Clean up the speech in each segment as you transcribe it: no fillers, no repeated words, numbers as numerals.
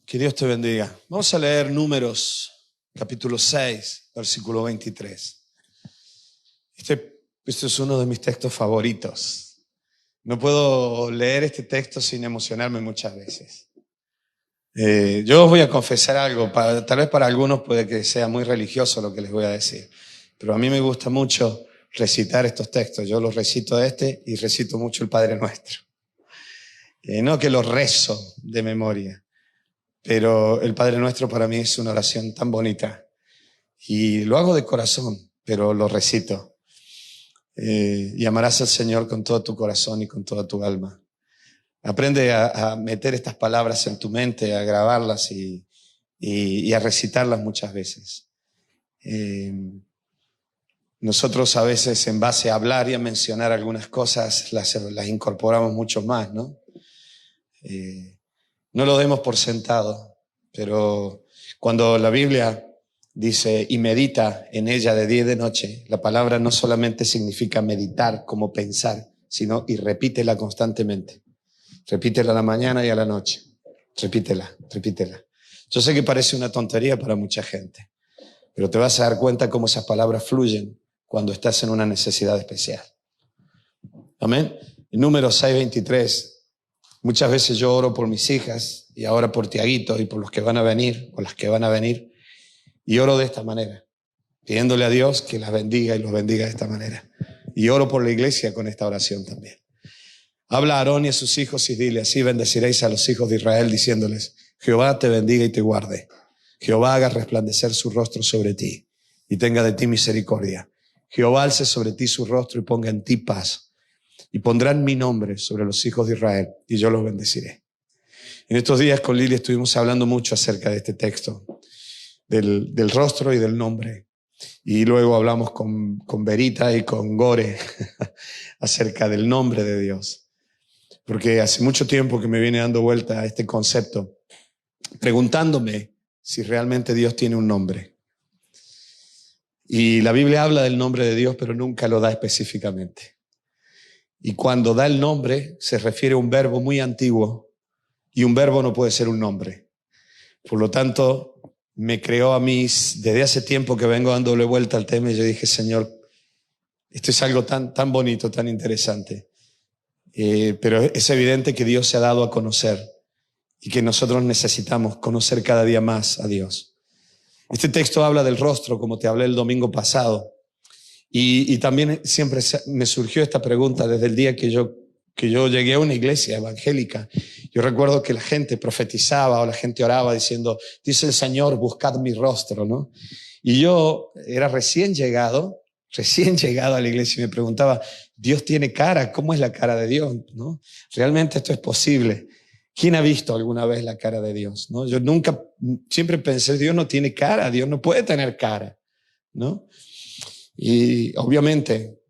Que Dios te bendiga. Vamos a leer Números, capítulo 6, versículo 23. Este es uno de mis textos favoritos. No puedo leer este texto sin emocionarme muchas veces. Yo os voy a confesar algo, tal vez para algunos puede que sea muy religioso lo que les voy a decir, pero a mí me gusta mucho recitar estos textos. Yo los recito y recito mucho el Padre Nuestro. No que los rezo de memoria, pero el Padre Nuestro para mí es una oración tan bonita y lo hago de corazón, pero lo recito. Y amarás al Señor con todo tu corazón y con toda tu alma. Aprende a meter estas palabras en tu mente, a grabarlas y a recitarlas muchas veces. Nosotros a veces, en base a hablar y a mencionar algunas cosas, las incorporamos mucho más, ¿no? No lo demos por sentado, pero cuando la Biblia dice y medita en ella de día y de noche, la palabra no solamente significa meditar como pensar, sino y repítela constantemente. Repítela a la mañana y a la noche. Repítela. Yo sé que parece una tontería para mucha gente, pero te vas a dar cuenta cómo esas palabras fluyen cuando estás en una necesidad especial. Amén. En Números 6:23, muchas veces yo oro por mis hijas y ahora por Tiaguito y por los que van a venir, o las que van a venir, y oro de esta manera, pidiéndole a Dios que las bendiga y los bendiga de esta manera. Y oro por la iglesia con esta oración también. Habla a Aarón y a sus hijos y dile: así bendeciréis a los hijos de Israel, diciéndoles: Jehová te bendiga y te guarde. Jehová haga resplandecer su rostro sobre ti y tenga de ti misericordia. Jehová alce sobre ti su rostro y ponga en ti paz. Y pondrán mi nombre sobre los hijos de Israel y yo los bendeciré. En estos días con Lili estuvimos hablando mucho acerca de este texto, del rostro y del nombre. Y luego hablamos con Verita y con Gore acerca del nombre de Dios. Porque hace mucho tiempo que me viene dando vuelta a este concepto, preguntándome si realmente Dios tiene un nombre. Y la Biblia habla del nombre de Dios, pero nunca lo da específicamente. Y cuando da el nombre, se refiere a un verbo muy antiguo, y un verbo no puede ser un nombre. Por lo tanto, me creó a mí, desde hace tiempo que vengo dándole vuelta al tema, y yo dije: Señor, esto es algo tan bonito, tan interesante. Pero es evidente que Dios se ha dado a conocer y que nosotros necesitamos conocer cada día más a Dios. Este texto habla del rostro, como te hablé el domingo pasado. Y también siempre me surgió esta pregunta desde el día que yo llegué a una iglesia evangélica. Yo recuerdo que la gente profetizaba o la gente oraba diciendo: dice el Señor, buscad mi rostro, ¿no? Y yo era recién llegado a la iglesia y me preguntaba: Dios tiene cara, ¿cómo es la cara de Dios? ¿No? ¿Realmente esto es posible? ¿Quién ha visto alguna vez la cara de Dios? ¿No? Yo siempre pensé: Dios no tiene cara, Dios no puede tener cara, ¿no? Y obviamente,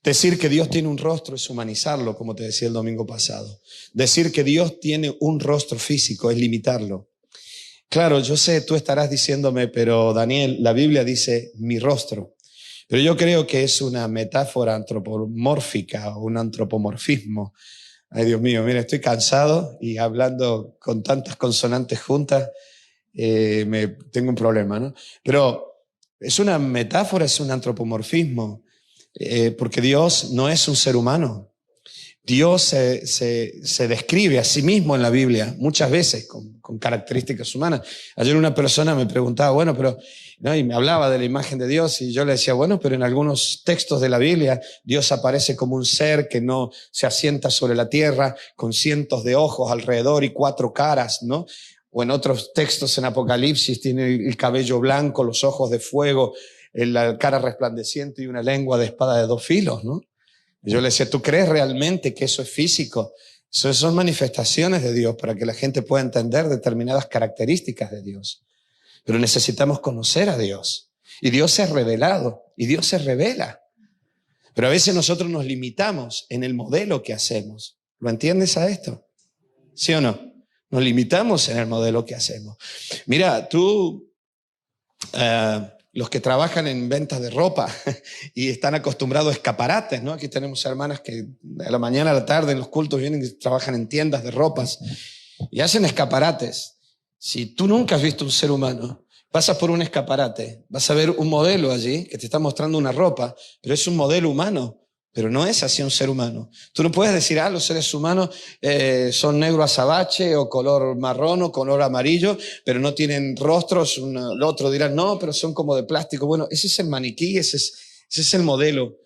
decir que Dios tiene un rostro es humanizarlo, como te decía el domingo pasado. Decir que Dios tiene un rostro físico es limitarlo. Claro, yo sé, tú estarás diciéndome: pero Daniel, la Biblia dice mi rostro. Pero yo creo que es una metáfora antropomórfica o un antropomorfismo. Ay, Dios mío, mira, estoy cansado y hablando con tantas consonantes juntas, tengo un problema, ¿no? Pero es una metáfora, es un antropomorfismo, porque Dios no es un ser humano. Dios se describe a sí mismo en la Biblia muchas veces con características humanas. Ayer una persona me preguntaba, bueno, pero, ¿no? Y me hablaba de la imagen de Dios y yo le decía, bueno, pero en algunos textos de la Biblia Dios aparece como un ser que no se asienta sobre la tierra, con cientos de ojos alrededor y 4 caras, ¿no? O en otros textos en Apocalipsis tiene el cabello blanco, los ojos de fuego, la cara resplandeciente y una lengua de espada de 2 filos, ¿no? Y yo le decía, ¿tú crees realmente que eso es físico? Eso son manifestaciones de Dios para que la gente pueda entender determinadas características de Dios. Pero necesitamos conocer a Dios. Y Dios se ha revelado y Dios se revela. Pero a veces nosotros nos limitamos en el modelo que hacemos. ¿Lo entiendes a esto? ¿Sí o no? Nos limitamos en el modelo que hacemos. Mira, los que trabajan en ventas de ropa y están acostumbrados a escaparates, ¿no? Aquí tenemos hermanas que a la mañana, a la tarde, en los cultos vienen y trabajan en tiendas de ropas. y hacen escaparates. Si tú nunca has visto un ser humano, pasas por un escaparate, vas a ver un modelo allí que te está mostrando una ropa, pero es un modelo humano, pero no es así un ser humano. Tú no puedes decir, los seres humanos son negro azabache o color marrón o color amarillo, pero no tienen rostros. El otro dirá, no, pero son como de plástico. Bueno, ese es el maniquí, ese es el modelo.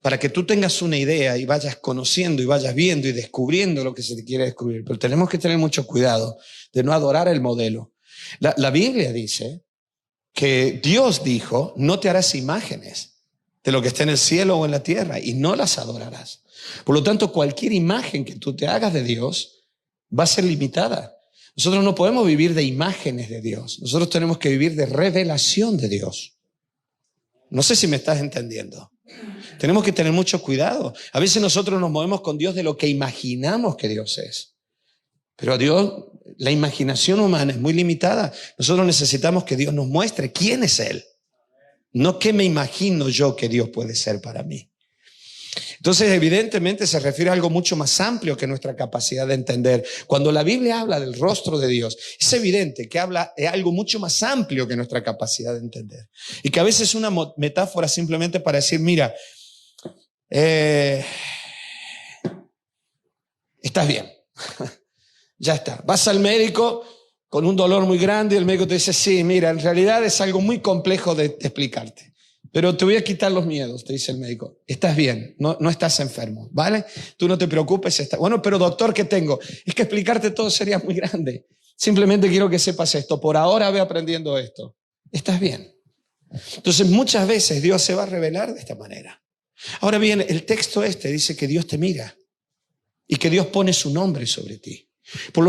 Para que tú tengas una idea y vayas conociendo y vayas viendo y descubriendo lo que se te quiere descubrir. Pero tenemos que tener mucho cuidado de no adorar el modelo. La Biblia dice que Dios dijo, no te harás imágenes de lo que está en el cielo o en la tierra y no las adorarás. Por lo tanto, cualquier imagen que tú te hagas de Dios va a ser limitada. Nosotros no podemos vivir de imágenes de Dios. Nosotros tenemos que vivir de revelación de Dios. No sé si me estás entendiendo. Tenemos que tener mucho cuidado. A veces nosotros nos movemos con Dios de lo que imaginamos que Dios es. Pero Dios, la imaginación humana es muy limitada. Nosotros necesitamos que Dios nos muestre quién es Él. No qué me imagino yo que Dios puede ser para mí. Entonces, evidentemente se refiere a algo mucho más amplio que nuestra capacidad de entender. Cuando la Biblia habla del rostro de Dios, es evidente que habla de algo mucho más amplio que nuestra capacidad de entender. Y que a veces es una metáfora simplemente para decir, mira, estás bien. Ya está. Vas al médico con un dolor muy grande y el médico te dice, sí, mira, en realidad es algo muy complejo de explicarte. Pero te voy a quitar los miedos, te dice el médico. Estás bien, no estás enfermo, ¿vale? Tú no te preocupes. Bueno, pero doctor, ¿qué tengo? Es que explicarte todo sería muy grande. Simplemente quiero que sepas esto. Por ahora ve aprendiendo esto. Estás bien. Entonces, muchas veces Dios se va a revelar de esta manera. Ahora bien, el texto dice que Dios te mira y que Dios pone su nombre sobre ti.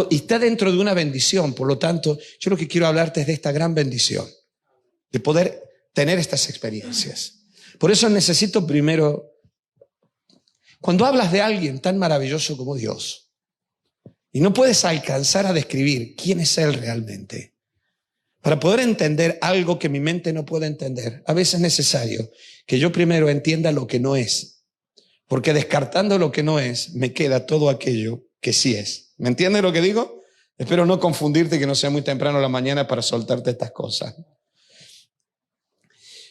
Y está dentro de una bendición. Por lo tanto, yo lo que quiero hablarte es de esta gran bendición, de poder tener estas experiencias. Por eso necesito primero, cuando hablas de alguien tan maravilloso como Dios, y no puedes alcanzar a describir quién es Él realmente, para poder entender algo que mi mente no puede entender, a veces es necesario que yo primero entienda lo que no es, porque descartando lo que no es, me queda todo aquello que sí es. ¿Me entiendes lo que digo? Espero no confundirte, que no sea muy temprano la mañana para soltarte estas cosas.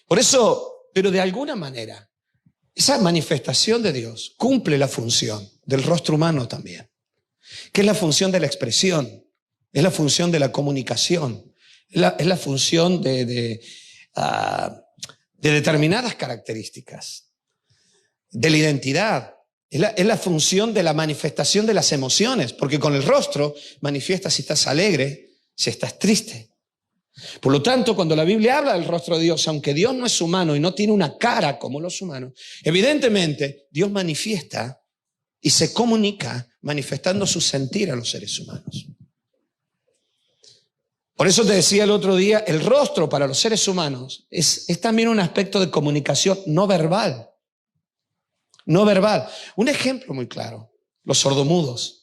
Por eso, pero de alguna manera, esa manifestación de Dios cumple la función del rostro humano también, que es la función de la expresión, es la función de la comunicación, es la función de determinadas características, de la identidad, es la función de la manifestación de las emociones, porque con el rostro manifiestas si estás alegre, si estás triste. Por lo tanto, cuando la Biblia habla del rostro de Dios, aunque Dios no es humano y no tiene una cara como los humanos, evidentemente Dios manifiesta y se comunica manifestando su sentir a los seres humanos. Por eso te decía el otro día, el rostro para los seres humanos es también un aspecto de comunicación no verbal. No verbal. Un ejemplo muy claro, los sordomudos.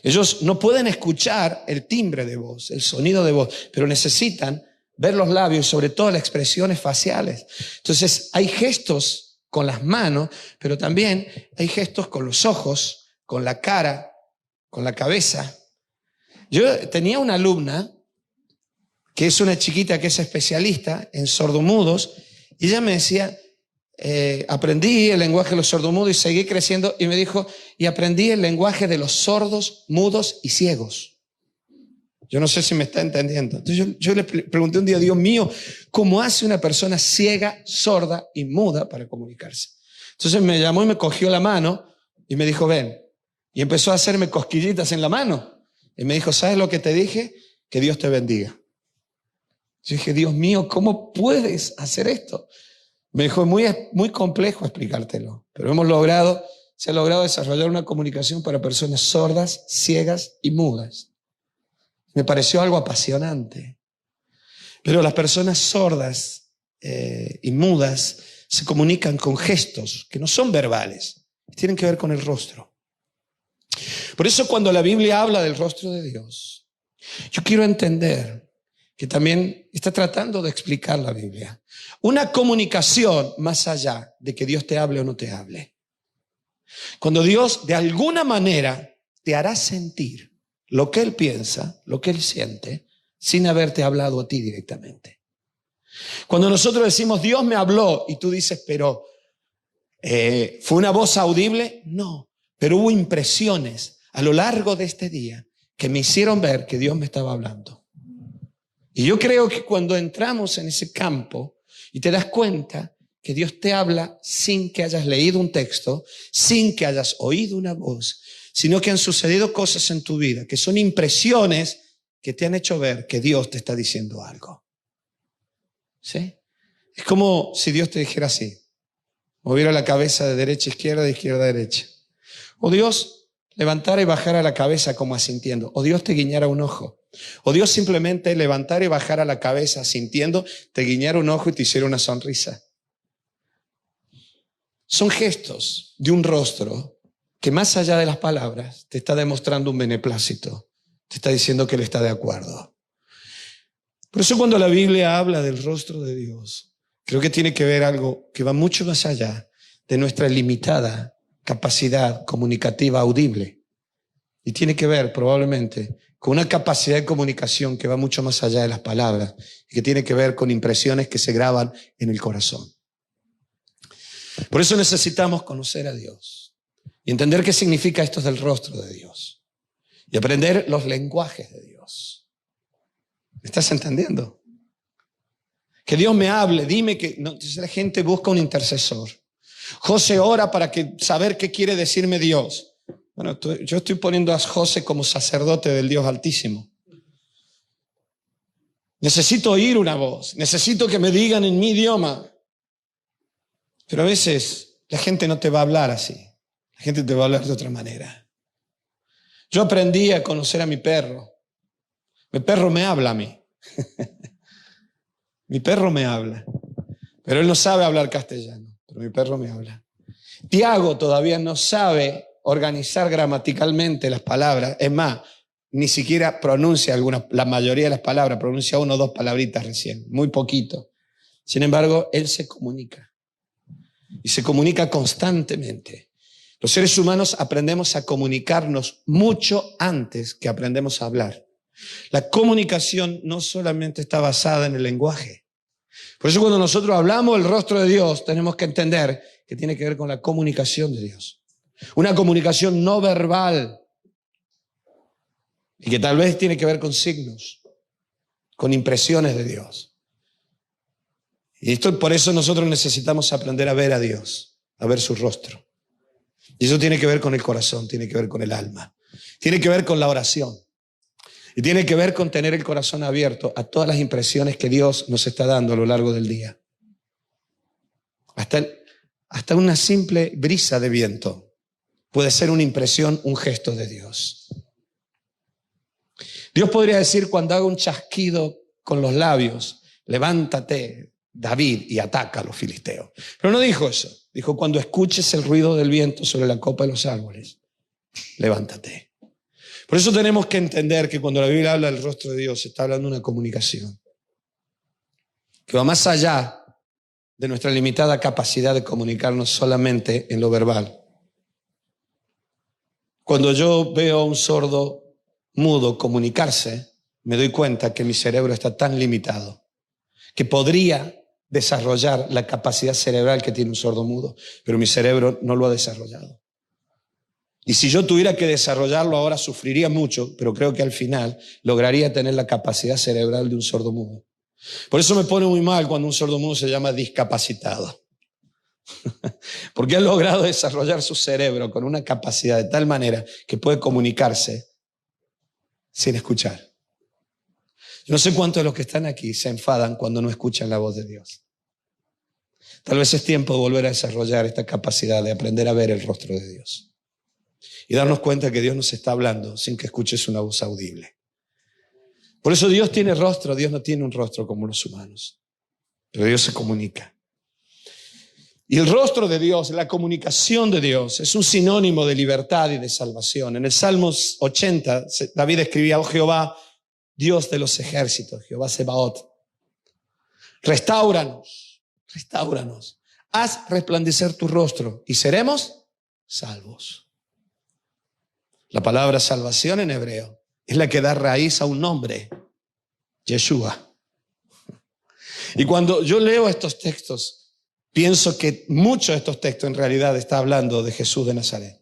Ellos no pueden escuchar el timbre de voz, el sonido de voz, pero necesitan ver los labios y sobre todo las expresiones faciales. Entonces hay gestos con las manos, pero también hay gestos con los ojos, con la cara, con la cabeza. Yo tenía una alumna que es una chiquita que es especialista en sordomudos y ella me decía, aprendí el lenguaje de los sordomudos y seguí creciendo, y me dijo, y aprendí el lenguaje de los sordos, mudos y ciegos. Yo no sé si me está entendiendo. Entonces yo le pregunté un día, Dios mío, ¿cómo hace una persona ciega, sorda y muda para comunicarse? Entonces me llamó y me cogió la mano y me dijo, ven. Y empezó a hacerme cosquillitas en la mano. Y me dijo, ¿sabes lo que te dije? Que Dios te bendiga. Yo dije, Dios mío, ¿cómo puedes hacer esto? Me dijo, muy complejo explicártelo, pero se ha logrado desarrollar una comunicación para personas sordas, ciegas y mudas. Me pareció algo apasionante. Pero las personas sordas y mudas se comunican con gestos que no son verbales, tienen que ver con el rostro. Por eso cuando la Biblia habla del rostro de Dios, yo quiero entender que también está tratando de explicar la Biblia. Una comunicación más allá de que Dios te hable o no te hable. Cuando Dios de alguna manera te hará sentir lo que Él piensa, lo que Él siente, sin haberte hablado a ti directamente. Cuando nosotros decimos, Dios me habló, y tú dices, pero ¿fue una voz audible? No, pero hubo impresiones a lo largo de este día que me hicieron ver que Dios me estaba hablando. Y yo creo que cuando entramos en ese campo y te das cuenta que Dios te habla sin que hayas leído un texto, sin que hayas oído una voz, sino que han sucedido cosas en tu vida, que son impresiones que te han hecho ver que Dios te está diciendo algo. ¿Sí? Es como si Dios te dijera así, moviera la cabeza de derecha a izquierda, de izquierda a derecha. O Dios levantara y bajara la cabeza como asintiendo. O Dios te guiñara un ojo. O Dios simplemente levantara y bajara la cabeza asintiendo, te guiñara un ojo y te hiciera una sonrisa. Son gestos de un rostro que más allá de las palabras te está demostrando un beneplácito. Te está diciendo que Él está de acuerdo. Por eso cuando la Biblia habla del rostro de Dios, creo que tiene que ver algo que va mucho más allá de nuestra limitada capacidad comunicativa audible. Y tiene que ver probablemente con una capacidad de comunicación que va mucho más allá de las palabras y que tiene que ver con impresiones que se graban en el corazón. Por eso necesitamos conocer a Dios y entender qué significa esto del rostro de Dios y aprender los lenguajes de Dios. ¿Me estás entendiendo? Que Dios me hable, dime que... No, entonces la gente busca un intercesor. José ora para saber qué quiere decirme Dios. Bueno, yo estoy poniendo a José como sacerdote del Dios Altísimo. Necesito oír una voz, necesito que me digan en mi idioma. Pero a veces la gente no te va a hablar así. La gente te va a hablar de otra manera. Yo aprendí a conocer a mi perro. Mi perro me habla a mí. Mi perro me habla. Pero él no sabe hablar castellano. Pero mi perro me habla. Tiago todavía no sabe organizar gramaticalmente las palabras. Es más, ni siquiera pronuncia la mayoría de las palabras. Pronuncia 1 o 2 palabritas recién. Muy poquito. Sin embargo, él se comunica. Y se comunica constantemente. Los seres humanos aprendemos a comunicarnos mucho antes que aprendemos a hablar. La comunicación no solamente está basada en el lenguaje. Por eso cuando nosotros hablamos del rostro de Dios, tenemos que entender que tiene que ver con la comunicación de Dios. Una comunicación no verbal. Y que tal vez tiene que ver con signos, con impresiones de Dios. Y por eso nosotros necesitamos aprender a ver a Dios, a ver su rostro. Y eso tiene que ver con el corazón, tiene que ver con el alma. Tiene que ver con la oración. Y tiene que ver con tener el corazón abierto a todas las impresiones que Dios nos está dando a lo largo del día. Hasta una simple brisa de viento puede ser una impresión, un gesto de Dios. Dios podría decir cuando haga un chasquido con los labios, levántate, David, y ataca a los filisteos. Pero no dijo eso. Dijo, cuando escuches el ruido del viento sobre la copa de los árboles, levántate. Por eso tenemos que entender que cuando la Biblia habla del rostro de Dios, está hablando de una comunicación que va más allá de nuestra limitada capacidad de comunicarnos solamente en lo verbal. Cuando yo veo a un sordo mudo comunicarse, me doy cuenta que mi cerebro está tan limitado que podría desarrollar la capacidad cerebral que tiene un sordo mudo, pero mi cerebro no lo ha desarrollado. Y si yo tuviera que desarrollarlo ahora, sufriría mucho, pero creo que al final lograría tener la capacidad cerebral de un sordo mudo. Por eso me pone muy mal cuando un sordo mudo se llama discapacitado. Porque ha logrado desarrollar su cerebro con una capacidad de tal manera que puede comunicarse sin escuchar. Yo no sé cuántos de los que están aquí se enfadan cuando no escuchan la voz de Dios. Tal vez es tiempo de volver a desarrollar esta capacidad de aprender a ver el rostro de Dios. Y darnos cuenta que Dios nos está hablando sin que escuches una voz audible. Por eso Dios tiene rostro, Dios no tiene un rostro como los humanos. Pero Dios se comunica. Y el rostro de Dios, la comunicación de Dios, es un sinónimo de libertad y de salvación. En el Salmos 80, David escribía, oh Jehová, Dios de los ejércitos, Jehová Sebaot, restáuranos, haz resplandecer tu rostro y seremos salvos. La palabra salvación en hebreo es la que da raíz a un nombre, Yeshua. Y cuando yo leo estos textos, pienso que muchos de estos textos en realidad están hablando de Jesús de Nazaret.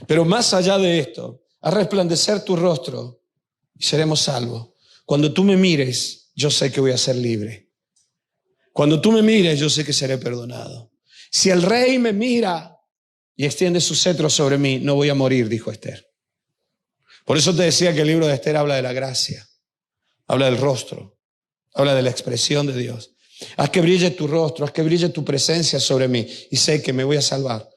Pero más allá de esto, haz resplandecer tu rostro y seremos salvos. Cuando tú me mires, yo sé que voy a ser libre. Cuando tú me mires, yo sé que seré perdonado. Si el rey me mira y extiende su cetro sobre mí, no voy a morir, dijo Esther. Por eso te decía que el libro de Esther habla de la gracia, habla del rostro, habla de la expresión de Dios. Haz que brille tu rostro, haz que brille tu presencia sobre mí y sé que me voy a salvar.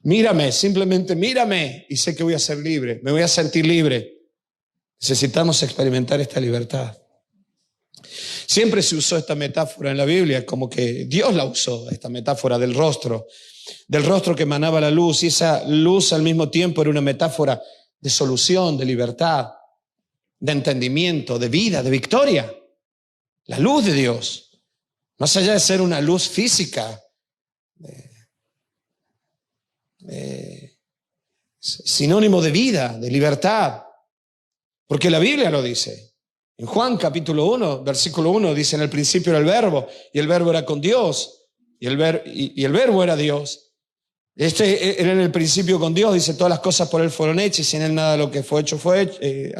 Mírame, simplemente mírame y sé que voy a ser libre, me voy a sentir libre. Necesitamos experimentar esta libertad. Siempre se usó esta metáfora en la Biblia, como que Dios la usó, esta metáfora del rostro que emanaba la luz, y esa luz al mismo tiempo era una metáfora de solución, de libertad, de entendimiento, de vida, de victoria. La luz de Dios, más allá de ser una luz física, sinónimo de vida, de libertad, porque la Biblia lo dice. En Juan capítulo 1, versículo 1 dice: en el principio era el verbo, y el verbo era con Dios, y el verbo era Dios. Era en el principio con Dios, dice: todas las cosas por Él fueron hechas, y sin Él nada de lo que ha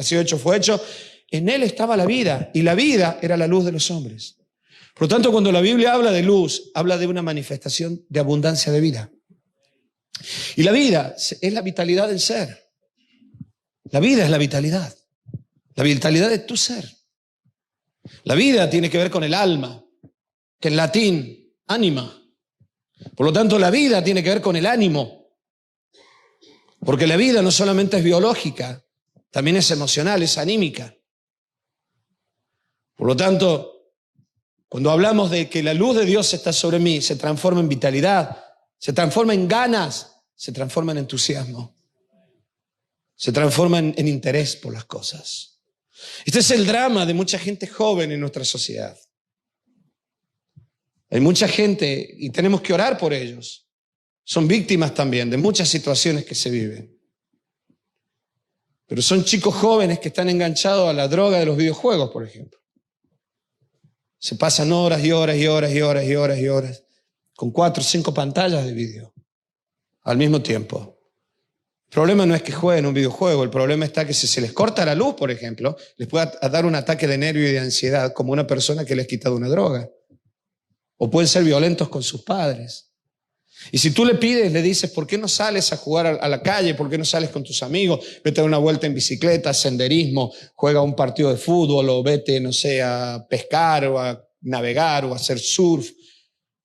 sido hecho fue hecho. En Él estaba la vida, y la vida era la luz de los hombres. Por lo tanto, cuando la Biblia habla de luz, habla de una manifestación de abundancia de vida. Y la vida es la vitalidad del ser. La vida es la vitalidad de tu ser. La vida tiene que ver con el alma, que en latín, anima. Por lo tanto, la vida tiene que ver con el ánimo, porque la vida no solamente es biológica, también es emocional, es anímica. Por lo tanto, cuando hablamos de que la luz de Dios está sobre mí, se transforma en vitalidad, se transforma en ganas, se transforma en entusiasmo, se transforma en interés por las cosas. Este es el drama de mucha gente joven en nuestra sociedad. Hay mucha gente, y tenemos que orar por ellos. Son víctimas también de muchas situaciones que se viven. Pero son chicos jóvenes que están enganchados a la droga de los videojuegos, por ejemplo. Se pasan horas y horas y horas y horas y horas y horas con 4 o 5 pantallas de video al mismo tiempo. El problema no es que jueguen un videojuego, el problema está que si se les corta la luz, por ejemplo, les puede dar un ataque de nervio y de ansiedad como una persona que les ha quitado una droga. O pueden ser violentos con sus padres. Y si tú le pides, le dices: ¿por qué no sales a jugar a la calle? ¿Por qué no sales con tus amigos? Vete a dar una vuelta en bicicleta, senderismo, juega un partido de fútbol, o vete, no sé, a pescar o a navegar o a hacer surf.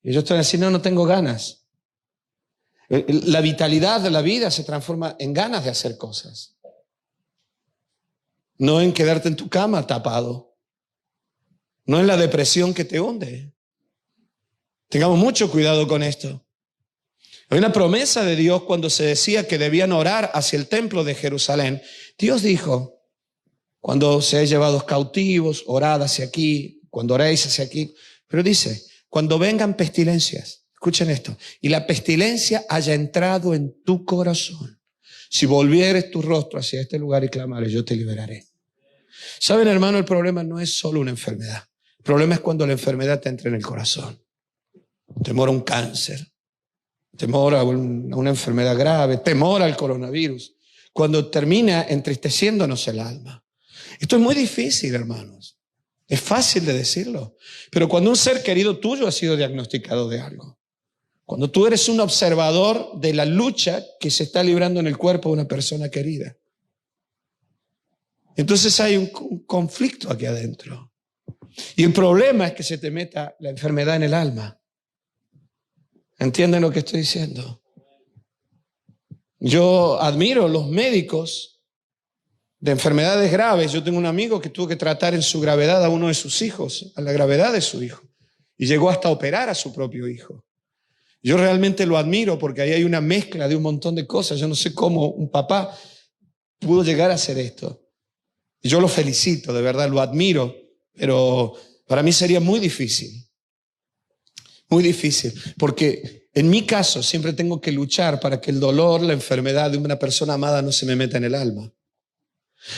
Y ellos te van a decir: no tengo ganas. La vitalidad de la vida se transforma en ganas de hacer cosas. No en quedarte en tu cama tapado. No en la depresión que te hunde. Tengamos mucho cuidado con esto. Hay una promesa de Dios cuando se decía que debían orar hacia el templo de Jerusalén. Dios dijo: cuando seáis llevados cautivos, orad hacia aquí, cuando oréis hacia aquí. Pero dice: cuando vengan pestilencias, escuchen esto, y la pestilencia haya entrado en tu corazón, si volvieres tu rostro hacia este lugar y clamares, yo te liberaré. ¿Saben, hermano? El problema no es solo una enfermedad. El problema es cuando la enfermedad te entra en el corazón. Temor a un cáncer, temor a una enfermedad grave, temor al coronavirus, cuando termina entristeciéndonos el alma. Esto es muy difícil, hermanos. Es fácil de decirlo, pero cuando un ser querido tuyo ha sido diagnosticado de algo, cuando tú eres un observador de la lucha que se está librando en el cuerpo de una persona querida, entonces hay un conflicto aquí adentro. Y el problema es que se te meta la enfermedad en el alma. ¿Entienden lo que estoy diciendo? Yo admiro los médicos de enfermedades graves. Yo tengo un amigo que tuvo que tratar en su gravedad a uno de sus hijos, a la gravedad de su hijo, y llegó hasta operar a su propio hijo. Yo realmente lo admiro porque ahí hay una mezcla de un montón de cosas. Yo no sé cómo un papá pudo llegar a hacer esto. Y yo lo felicito, de verdad, lo admiro, pero para mí sería muy difícil, porque en mi caso siempre tengo que luchar para que el dolor, la enfermedad de una persona amada no se me meta en el alma.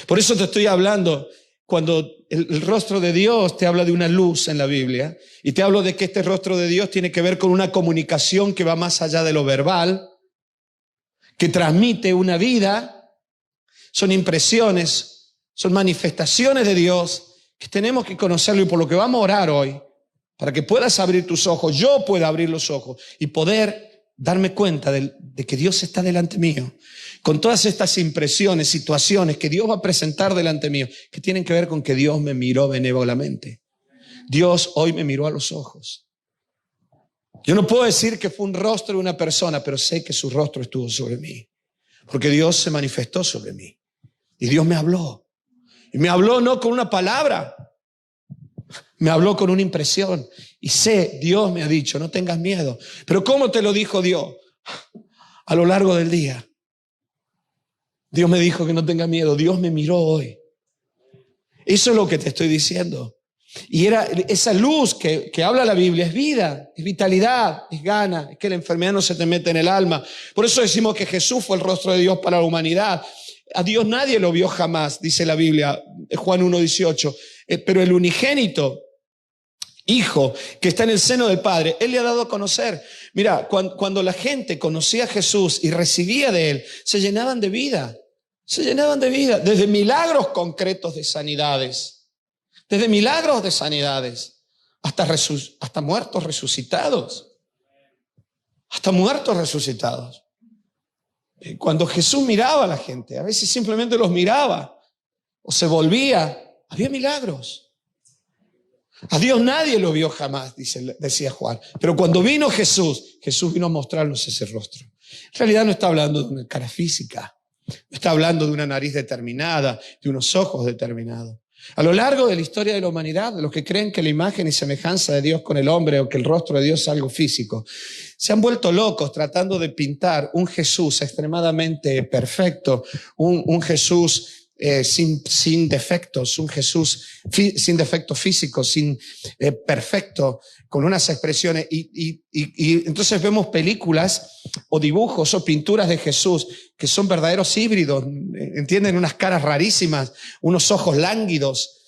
Por eso te estoy hablando, cuando el rostro de Dios te habla de una luz en la Biblia, y te hablo de que este rostro de Dios tiene que ver con una comunicación que va más allá de lo verbal, que transmite una vida, son impresiones, son manifestaciones de Dios, que tenemos que conocerlo, y por lo que vamos a orar hoy, para que puedas abrir tus ojos, yo pueda abrir los ojos y poder darme cuenta de que Dios está delante mío, con todas estas impresiones, situaciones que Dios va a presentar delante mío, que tienen que ver con que Dios me miró benévolamente. Dios hoy me miró a los ojos. Yo no puedo decir que fue un rostro de una persona, pero sé que su rostro estuvo sobre mí, porque Dios se manifestó sobre mí. Y Dios me habló. Y me habló no con una palabra, me habló con una impresión. Y sé, Dios me ha dicho, no tengas miedo. Pero ¿cómo te lo dijo Dios? A lo largo del día. Dios me dijo que no tenga miedo. Dios me miró hoy. Eso es lo que te estoy diciendo. Y era esa luz que habla la Biblia, es vida, es vitalidad, es gana, es que la enfermedad no se te mete en el alma. Por eso decimos que Jesús fue el rostro de Dios para la humanidad. A Dios nadie lo vio jamás, dice la Biblia, Juan 1:18. Pero el unigénito Hijo que está en el seno del Padre, Él le ha dado a conocer. Mira, cuando la gente conocía a Jesús y recibía de Él, se llenaban de vida. Se llenaban de vida, desde milagros concretos de sanidades, desde milagros de sanidades, hasta muertos resucitados, hasta muertos resucitados. Cuando Jesús miraba a la gente, a veces simplemente los miraba o se volvía, había milagros. A Dios nadie lo vio jamás, decía Juan. Pero cuando vino Jesús, Jesús vino a mostrarnos ese rostro. En realidad no está hablando de una cara física, no está hablando de una nariz determinada, de unos ojos determinados. A lo largo de la historia de la humanidad, los que creen que la imagen y semejanza de Dios con el hombre o que el rostro de Dios es algo físico, se han vuelto locos tratando de pintar un Jesús extremadamente perfecto, un Jesús sin defectos, un Jesús sin defectos físicos, perfecto, con unas expresiones. Y entonces vemos películas o dibujos o pinturas de Jesús que son verdaderos híbridos, ¿entienden? Unas caras rarísimas, unos ojos lánguidos,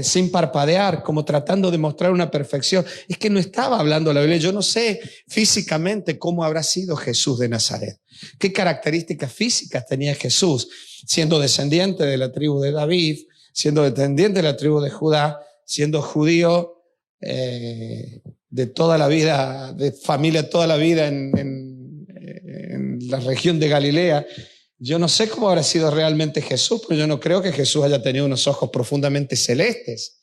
sin parpadear, como tratando de mostrar una perfección. Es que no estaba hablando la Biblia. Yo no sé físicamente cómo habrá sido Jesús de Nazaret. ¿Qué características físicas tenía Jesús? Siendo descendiente de la tribu de David, siendo descendiente de la tribu de Judá, siendo judío de toda la vida, de familia toda la vida en la región de Galilea. Yo no sé cómo habrá sido realmente Jesús, pero yo no creo que Jesús haya tenido unos ojos profundamente celestes,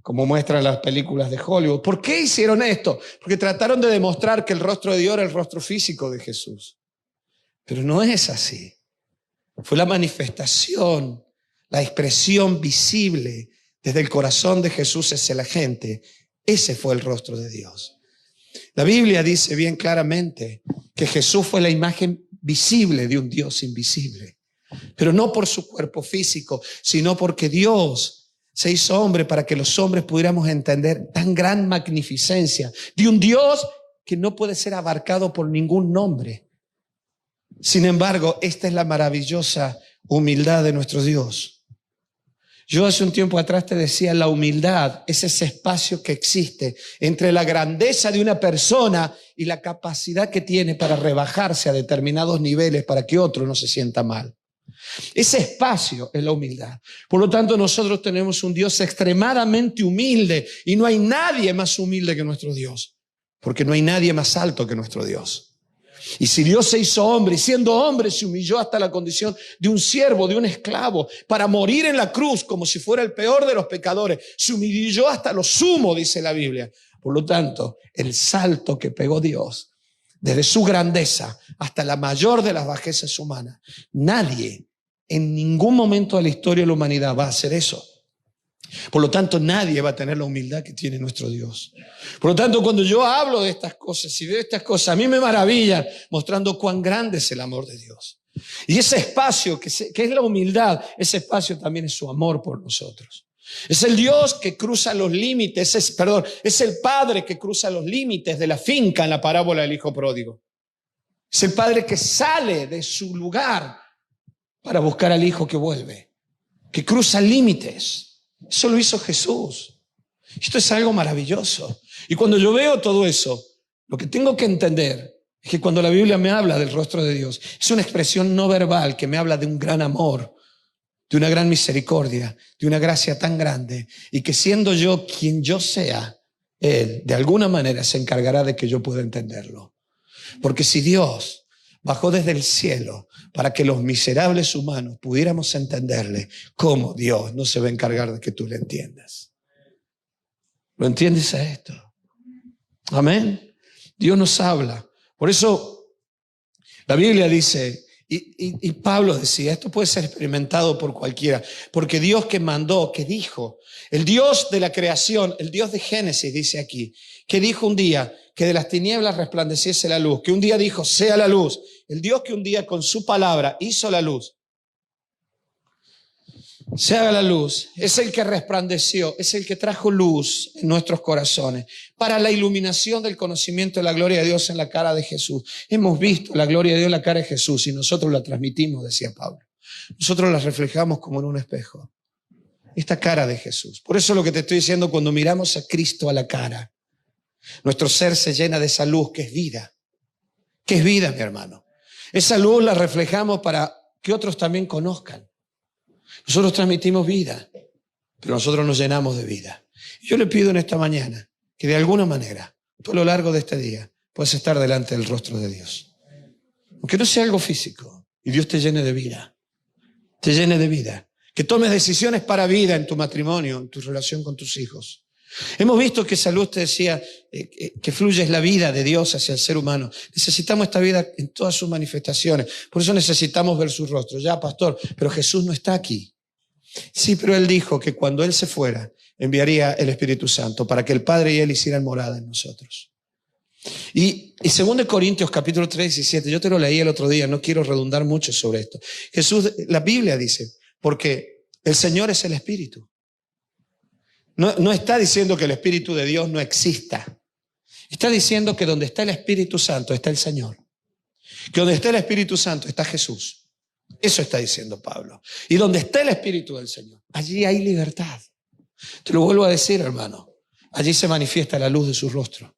como muestran las películas de Hollywood. ¿Por qué hicieron esto? Porque trataron de demostrar que el rostro de Dios era el rostro físico de Jesús. Pero no es así. Fue la manifestación, la expresión visible desde el corazón de Jesús hacia la gente. Ese fue el rostro de Dios. La Biblia dice bien claramente que Jesús fue la imagen visible de un Dios invisible, pero no por su cuerpo físico, sino porque Dios se hizo hombre para que los hombres pudiéramos entender tan gran magnificencia de un Dios que no puede ser abarcado por ningún nombre. Sin embargo, esta es la maravillosa humildad de nuestro Dios. Yo hace un tiempo atrás te decía, la humildad es ese espacio que existe entre la grandeza de una persona y la capacidad que tiene para rebajarse a determinados niveles para que otro no se sienta mal. Ese espacio es la humildad. Por lo tanto, nosotros tenemos un Dios extremadamente humilde y no hay nadie más humilde que nuestro Dios, porque no hay nadie más alto que nuestro Dios. Y si Dios se hizo hombre y siendo hombre se humilló hasta la condición de un siervo, de un esclavo, para morir en la cruz como si fuera el peor de los pecadores, se humilló hasta lo sumo, dice la Biblia. Por lo tanto, el salto que pegó Dios desde su grandeza hasta la mayor de las bajezas humanas, nadie en ningún momento de la historia de la humanidad va a hacer eso. Por lo tanto, nadie va a tener la humildad que tiene nuestro Dios. Por lo tanto, cuando yo hablo de estas cosas y veo estas cosas, a mí me maravillan mostrando cuán grande es el amor de Dios. Y ese espacio que es la humildad, ese espacio también es su amor por nosotros. Es el Dios que cruza los límites, es el Padre que cruza los límites de la finca en la parábola del Hijo Pródigo. Es el Padre que sale de su lugar para buscar al Hijo que vuelve que cruza límites. Eso lo hizo Jesús. Esto es algo maravilloso. Y cuando yo veo todo eso, lo que tengo que entender es que cuando la Biblia me habla del rostro de Dios, es una expresión no verbal que me habla de un gran amor, de una gran misericordia, de una gracia tan grande, y que siendo yo quien yo sea, Él de alguna manera se encargará de que yo pueda entenderlo. Porque si Dios bajó desde el cielo para que los miserables humanos pudiéramos entenderle, ¿cómo Dios no se va a encargar de que tú le entiendas? ¿Lo entiendes a esto? Amén. Dios nos habla. Por eso la Biblia dice, y Pablo decía, esto puede ser experimentado por cualquiera, porque Dios que mandó, que dijo, el Dios de la creación, el Dios de Génesis, dice aquí, que dijo un día que de las tinieblas resplandeciese la luz, que un día dijo, sea la luz, el Dios que un día con su palabra hizo la luz, se haga la luz, es el que resplandeció, es el que trajo luz en nuestros corazones para la iluminación del conocimiento de la gloria de Dios en la cara de Jesús. Hemos visto la gloria de Dios en la cara de Jesús y nosotros la transmitimos, decía Pablo. Nosotros la reflejamos como en un espejo. Esta cara de Jesús. Por eso lo que te estoy diciendo, cuando miramos a Cristo a la cara, nuestro ser se llena de esa luz que es vida. Que es vida, mi hermano. Esa luz la reflejamos para que otros también conozcan. Nosotros transmitimos vida, pero nosotros nos llenamos de vida. Yo le pido en esta mañana que de alguna manera, tú a lo largo de este día, puedas estar delante del rostro de Dios. Aunque no sea algo físico, y Dios te llene de vida. Te llene de vida. Que tomes decisiones para vida en tu matrimonio, en tu relación con tus hijos. Hemos visto que esa luz te decía que fluye es la vida de Dios hacia el ser humano. Necesitamos esta vida en todas sus manifestaciones. Por eso necesitamos ver su rostro. Ya, pastor, pero Jesús no está aquí. Sí, pero Él dijo que cuando Él se fuera, enviaría el Espíritu Santo para que el Padre y Él hicieran morada en nosotros. Y 2 Corintios capítulo 3, 17, yo te lo leí el otro día, no quiero redundar mucho sobre esto. Jesús, la Biblia dice, porque el Señor es el Espíritu. No está diciendo que el Espíritu de Dios no exista. Está diciendo que donde está el Espíritu Santo está el Señor. Que donde está el Espíritu Santo está Jesús. Eso está diciendo Pablo. Y donde está el Espíritu del Señor, allí hay libertad. Te lo vuelvo a decir, hermano. Allí se manifiesta la luz de su rostro.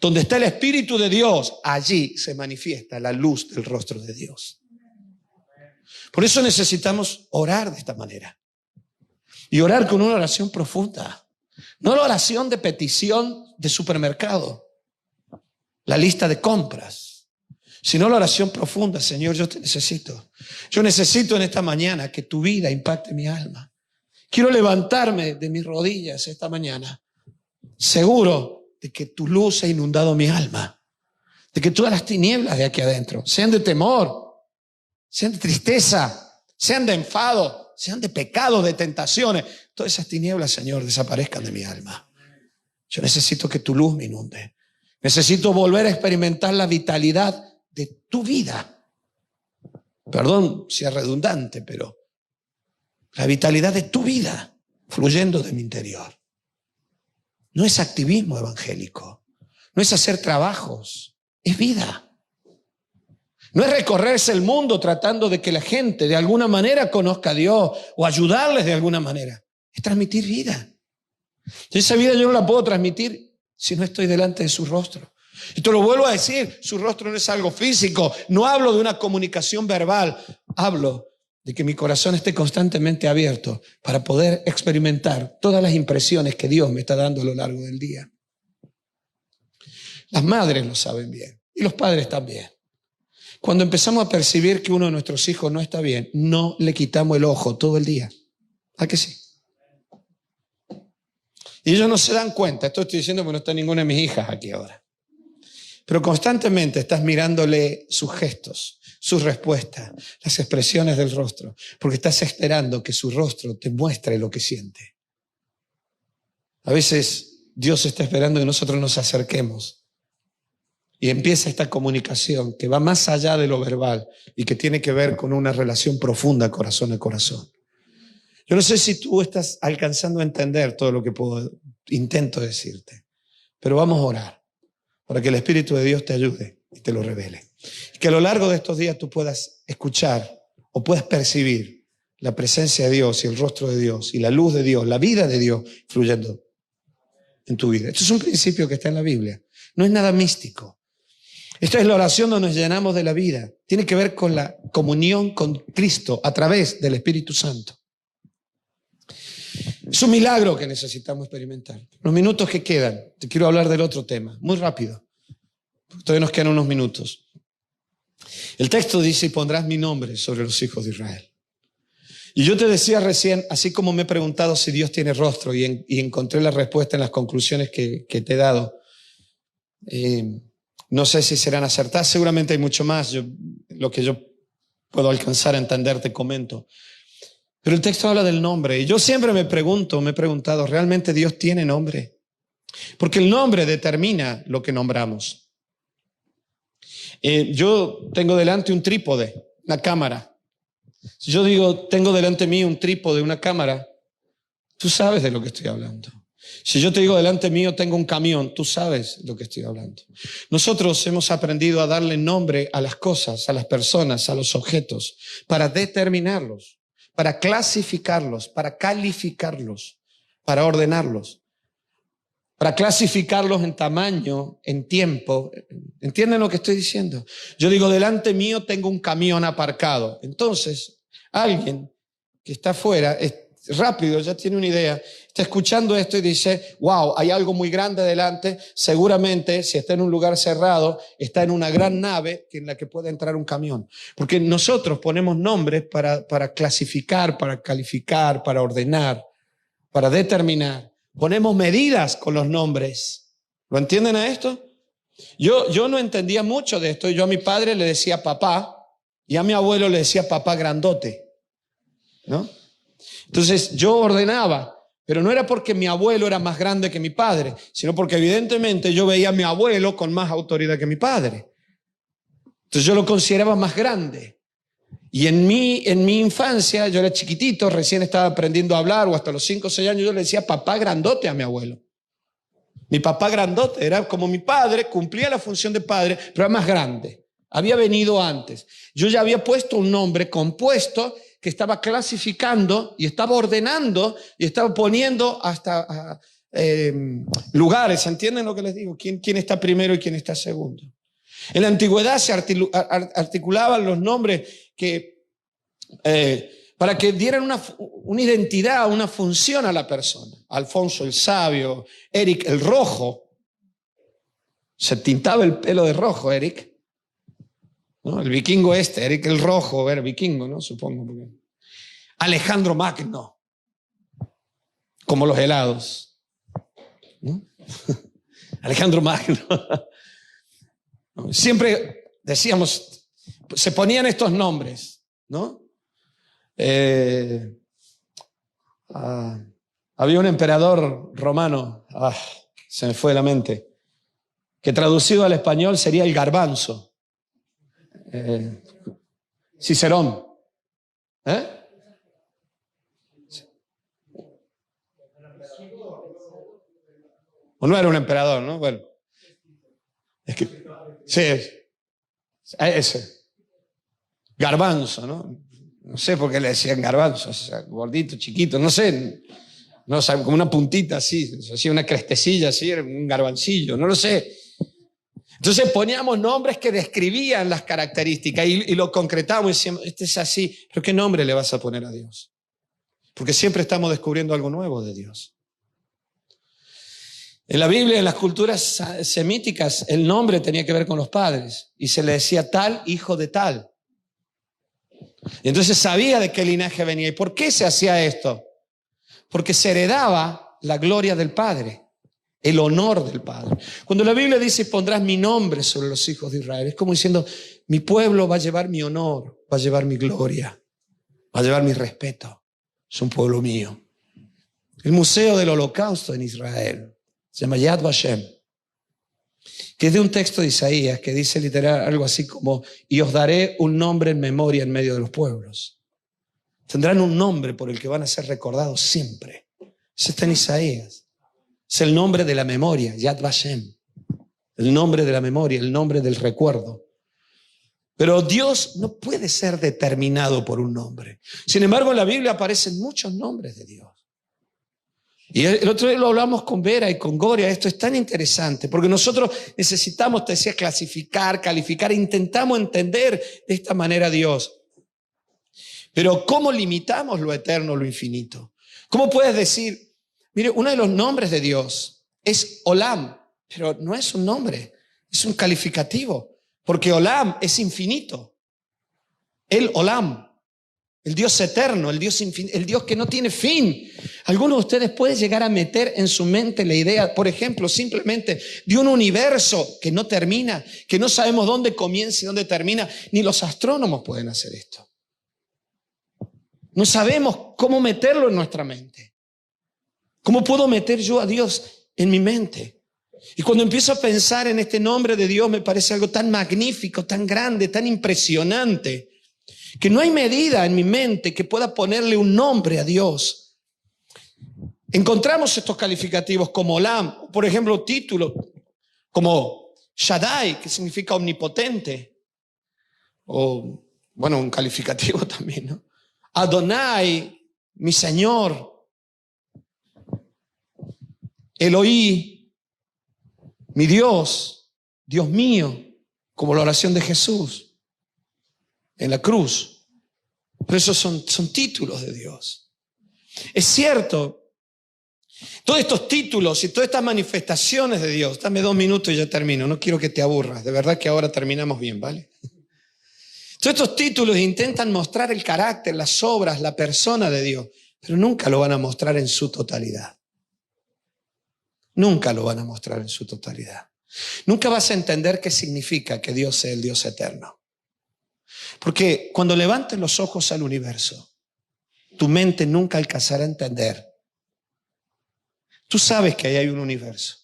Donde está el Espíritu de Dios, allí se manifiesta la luz del rostro de Dios. Por eso necesitamos orar de esta manera. Y orar con una oración profunda. No la oración de petición de supermercado, la lista de compras, sino la oración profunda. Señor, yo te necesito. Yo necesito en esta mañana que tu vida impacte mi alma. Quiero levantarme de mis rodillas esta mañana, seguro de que tu luz ha inundado mi alma, de que todas las tinieblas de aquí adentro, sean de temor, sean de tristeza, sean de enfado, sean de pecado, de tentaciones, todas esas tinieblas, Señor, desaparezcan de mi alma. Yo necesito que tu luz me inunde. Necesito volver a experimentar la vitalidad de tu vida. Perdón si es redundante, pero la vitalidad de tu vida fluyendo de mi interior. No es activismo evangélico, no es hacer trabajos, es vida. No es recorrerse el mundo tratando de que la gente de alguna manera conozca a Dios o ayudarles de alguna manera. Es transmitir vida. Y esa vida yo no la puedo transmitir si no estoy delante de su rostro. Y te lo vuelvo a decir, su rostro no es algo físico. No hablo de una comunicación verbal. Hablo de que mi corazón esté constantemente abierto para poder experimentar todas las impresiones que Dios me está dando a lo largo del día. Las madres lo saben bien y los padres también. Cuando empezamos a percibir que uno de nuestros hijos no está bien, no le quitamos el ojo todo el día. ¿A que sí? Y ellos no se dan cuenta. Esto estoy diciendo porque no está ninguna de mis hijas aquí ahora. Pero constantemente estás mirándole sus gestos, sus respuestas, las expresiones del rostro, porque estás esperando que su rostro te muestre lo que siente. A veces Dios está esperando que nosotros nos acerquemos y empieza esta comunicación que va más allá de lo verbal y que tiene que ver con una relación profunda corazón a corazón. Yo no sé si tú estás alcanzando a entender todo lo que intento decirte, pero vamos a orar para que el Espíritu de Dios te ayude y te lo revele. Y que a lo largo de estos días tú puedas escuchar o puedas percibir la presencia de Dios y el rostro de Dios y la luz de Dios, la vida de Dios fluyendo en tu vida. Esto es un principio que está en la Biblia. No es nada místico. Esta es la oración donde nos llenamos de la vida. Tiene que ver con la comunión con Cristo a través del Espíritu Santo. Es un milagro que necesitamos experimentar. Los minutos que quedan, te quiero hablar del otro tema, muy rápido. Todavía nos quedan unos minutos. El texto dice, y pondrás mi nombre sobre los hijos de Israel. Y yo te decía recién, así como me he preguntado si Dios tiene rostro y encontré la respuesta en las conclusiones que te he dado, no sé si serán acertadas, seguramente hay mucho más, lo que yo puedo alcanzar a entender te comento. Pero el texto habla del nombre y yo siempre me he preguntado, ¿realmente Dios tiene nombre? Porque el nombre determina lo que nombramos. Yo tengo delante un trípode, una cámara. Si yo digo, tengo delante mío un trípode, una cámara, tú sabes de lo que estoy hablando. Si yo te digo, delante mío tengo un camión, tú sabes de lo que estoy hablando. Nosotros hemos aprendido a darle nombre a las cosas, a las personas, a los objetos, para determinarlos, para clasificarlos, para calificarlos, para ordenarlos, para clasificarlos en tamaño, en tiempo. ¿Entienden lo que estoy diciendo? Yo digo, delante mío tengo un camión aparcado. Entonces, alguien que está afuera, es rápido, ya tiene una idea, está escuchando esto y dice, wow, hay algo muy grande delante, seguramente si está en un lugar cerrado, está en una gran nave en la que puede entrar un camión. Porque nosotros ponemos nombres para clasificar, para calificar, para ordenar, para determinar. Ponemos medidas con los nombres. ¿Lo entienden a esto? Yo no entendía mucho de esto. Yo a mi padre le decía papá y a mi abuelo le decía papá grandote, ¿no? Entonces yo ordenaba, pero no era porque mi abuelo era más grande que mi padre, sino porque evidentemente yo veía a mi abuelo con más autoridad que mi padre. Entonces yo lo consideraba más grande. Y en mi infancia, yo era chiquitito, recién estaba aprendiendo a hablar, o hasta los 5 o 6 años yo le decía papá grandote a mi abuelo. Mi papá grandote era como mi padre, cumplía la función de padre, pero era más grande. Había venido antes. Yo ya había puesto un nombre compuesto que estaba clasificando y estaba ordenando y estaba poniendo hasta lugares. ¿Entienden lo que les digo? ¿Quién está primero y quién está segundo? En la antigüedad se articulaban los nombres para que dieran una identidad, una función a la persona. Alfonso el sabio, Eric el rojo. Se tintaba el pelo de rojo, Eric. ¿No? El vikingo Eric el rojo, era vikingo, ¿no? Supongo. Alejandro Magno, como los helados, ¿no? Alejandro Magno. Siempre decíamos, se ponían estos nombres, ¿no? Había un emperador romano, se me fue de la mente, que traducido al español sería el garbanzo. Cicerón. O no era un emperador, ¿no? Bueno. Es que, sí, ese. Garbanzo, ¿no? No sé por qué le decían garbanzo, o sea, gordito, chiquito, no sé. No, o sea, como una puntita así, hacía una crestecilla así, era un garbancillo, no lo sé. Entonces poníamos nombres que describían las características y lo concretamos y decíamos, este es así, pero ¿qué nombre le vas a poner a Dios? Porque siempre estamos descubriendo algo nuevo de Dios. En la Biblia, en las culturas semíticas, el nombre tenía que ver con los padres y se le decía tal, hijo de tal. Y entonces sabía de qué linaje venía. ¿Y por qué se hacía esto? Porque se heredaba la gloria del Padre. El honor del Padre. Cuando la Biblia dice, pondrás mi nombre sobre los hijos de Israel, es como diciendo, mi pueblo va a llevar mi honor, va a llevar mi gloria, va a llevar mi respeto. Es un pueblo mío. El Museo del Holocausto en Israel se llama Yad Vashem, que es de un texto de Isaías que dice literal algo así como, y os daré un nombre en memoria en medio de los pueblos. Tendrán un nombre por el que van a ser recordados siempre. Eso está en Isaías. Es el nombre de la memoria, Yad Vashem. El nombre de la memoria, el nombre del recuerdo. Pero Dios no puede ser determinado por un nombre. Sin embargo, en la Biblia aparecen muchos nombres de Dios. Y el otro día lo hablamos con Vera y con Gloria. Esto es tan interesante porque nosotros necesitamos, te decía, clasificar, calificar, e intentamos entender de esta manera a Dios. Pero ¿cómo limitamos lo eterno, lo infinito? ¿Cómo puedes decir, mire, uno de los nombres de Dios es Olam, pero no es un nombre, es un calificativo, porque Olam es infinito. El Olam, el Dios eterno, el Dios infinito, el Dios que no tiene fin. Algunos de ustedes pueden llegar a meter en su mente la idea, por ejemplo, simplemente de un universo que no termina, que no sabemos dónde comienza y dónde termina. Ni los astrónomos pueden hacer esto. No sabemos cómo meterlo en nuestra mente. ¿Cómo puedo meter yo a Dios en mi mente? Y cuando empiezo a pensar en este nombre de Dios, me parece algo tan magnífico, tan grande, tan impresionante, que no hay medida en mi mente que pueda ponerle un nombre a Dios. Encontramos estos calificativos como Olam, por ejemplo, títulos como Shaddai, que significa omnipotente, o, bueno, un calificativo también, ¿no? Adonai, mi Señor. Elohí, mi Dios, Dios mío, como la oración de Jesús en la cruz. Pero esos son títulos de Dios. Es cierto, todos estos títulos y todas estas manifestaciones de Dios, dame 2 minutos y ya termino, no quiero que te aburras, de verdad que ahora terminamos bien, ¿vale? Todos estos títulos intentan mostrar el carácter, las obras, la persona de Dios, pero nunca lo van a mostrar en su totalidad. Nunca lo van a mostrar en su totalidad. Nunca vas a entender qué significa que Dios sea el Dios eterno. Porque cuando levantes los ojos al universo, tu mente nunca alcanzará a entender. Tú sabes que ahí hay un universo.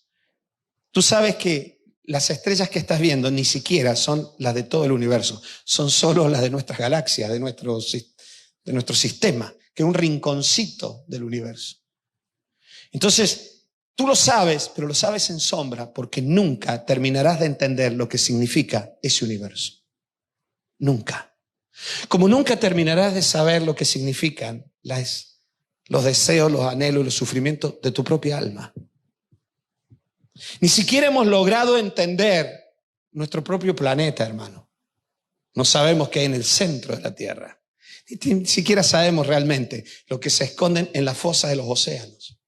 Tú sabes que las estrellas que estás viendo ni siquiera son las de todo el universo. Son solo las de nuestras galaxias, de nuestro sistema, que es un rinconcito del universo. Entonces, tú lo sabes, pero lo sabes en sombra porque nunca terminarás de entender lo que significa ese universo. Nunca. Como nunca terminarás de saber lo que significan los deseos, los anhelos y los sufrimientos de tu propia alma. Ni siquiera hemos logrado entender nuestro propio planeta, hermano. No sabemos qué hay en el centro de la Tierra. Ni siquiera sabemos realmente lo que se esconden en las fosas de los océanos.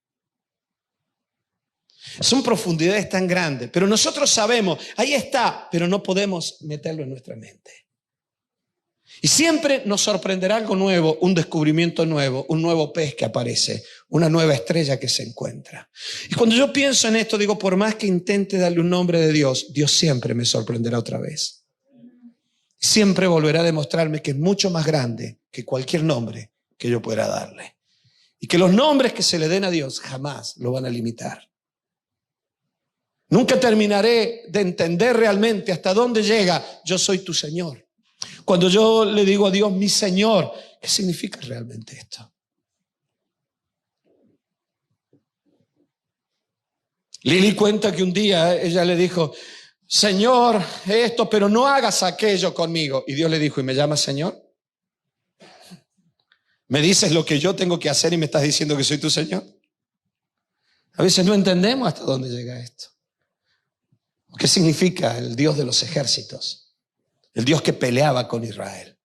Son profundidades tan grandes, pero nosotros sabemos, ahí está, pero no podemos meterlo en nuestra mente. Y siempre nos sorprenderá algo nuevo, un descubrimiento nuevo, un nuevo pez que aparece, una nueva estrella que se encuentra. Y cuando yo pienso en esto, digo, por más que intente darle un nombre de Dios, Dios siempre me sorprenderá otra vez. Siempre volverá a demostrarme que es mucho más grande que cualquier nombre que yo pueda darle. Y que los nombres que se le den a Dios jamás lo van a limitar. Nunca terminaré de entender realmente hasta dónde llega yo soy tu Señor. Cuando yo le digo a Dios, mi Señor, ¿qué significa realmente esto? Lili cuenta que un día ella le dijo, Señor, esto, pero no hagas aquello conmigo. Y Dios le dijo, ¿y me llamas Señor? ¿Me dices lo que yo tengo que hacer y me estás diciendo que soy tu Señor? A veces no entendemos hasta dónde llega esto. ¿Qué significa el Dios de los ejércitos? El Dios que peleaba con Israel.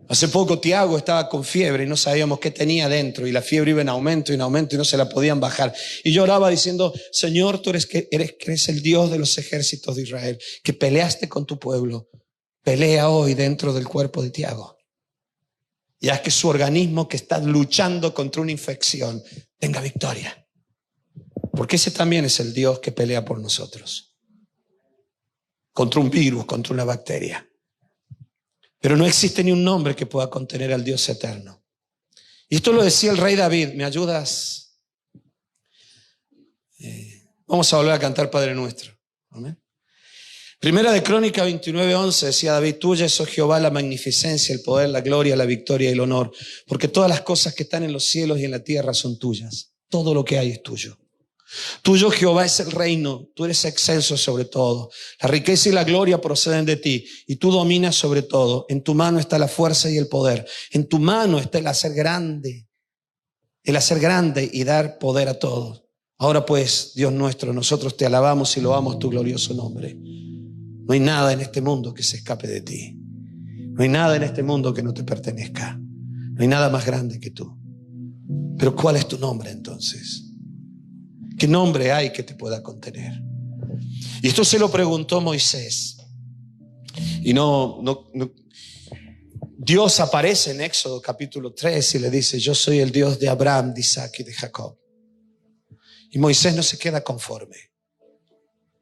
Hace poco Tiago estaba con fiebre y no sabíamos qué tenía dentro y la fiebre iba en aumento y no se la podían bajar. Y yo oraba diciendo, Señor, tú eres el Dios de los ejércitos de Israel, que peleaste con tu pueblo. Pelea hoy dentro del cuerpo de Tiago. Y haz que su organismo que está luchando contra una infección tenga victoria. Porque ese también es el Dios que pelea por nosotros. Contra un virus, contra una bacteria. Pero no existe ni un nombre que pueda contener al Dios eterno. Y esto lo decía el rey David. ¿Me ayudas? Vamos a volver a cantar Padre Nuestro. Amén. Primera de Crónica 29:11 decía David, tuya es, oh Jehová, la magnificencia, el poder, la gloria, la victoria y el honor. Porque todas las cosas que están en los cielos y en la tierra son tuyas. Todo lo que hay es tuyo. Tuyo, Jehová, es el reino, tú eres excelso sobre todo. La riqueza y la gloria proceden de ti y tú dominas sobre todo. En tu mano está la fuerza y el poder. En tu mano está el hacer grande y dar poder a todos. Ahora pues, Dios nuestro, nosotros te alabamos y loamos tu glorioso nombre. No hay nada en este mundo que se escape de ti. No hay nada en este mundo que no te pertenezca. No hay nada más grande que tú. Pero ¿cuál es tu nombre entonces? ¿Qué nombre hay que te pueda contener? Y esto se lo preguntó Moisés. Y Dios aparece en Éxodo capítulo 3 y le dice: yo soy el Dios de Abraham, de Isaac y de Jacob. Y Moisés no se queda conforme.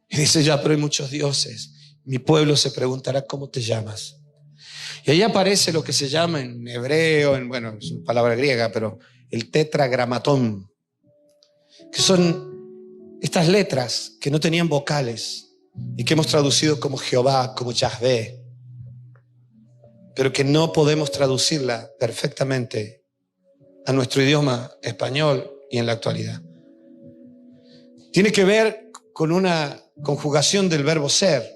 Y dice: ya, pero hay muchos dioses. Mi pueblo se preguntará cómo te llamas. Y ahí aparece lo que se llama en hebreo, bueno, es una palabra griega, pero el tetragramatón, que son estas letras que no tenían vocales y que hemos traducido como Jehová, como Yahvé, pero que no podemos traducirla perfectamente a nuestro idioma español y en la actualidad. Tiene que ver con una conjugación del verbo ser,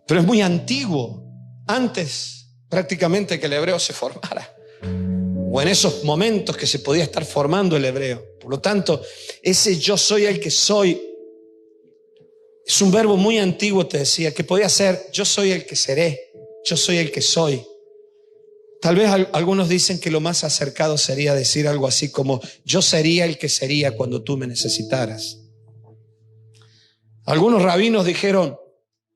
pero es muy antiguo, antes prácticamente que el hebreo se formara, o en esos momentos que se podía estar formando el hebreo. Por lo tanto, ese yo soy el que soy es un verbo muy antiguo, te decía, que podía ser yo soy el que seré, yo soy el que soy. Tal vez algunos dicen que lo más acercado sería decir algo así como yo sería el que sería cuando tú me necesitaras. Algunos rabinos dijeron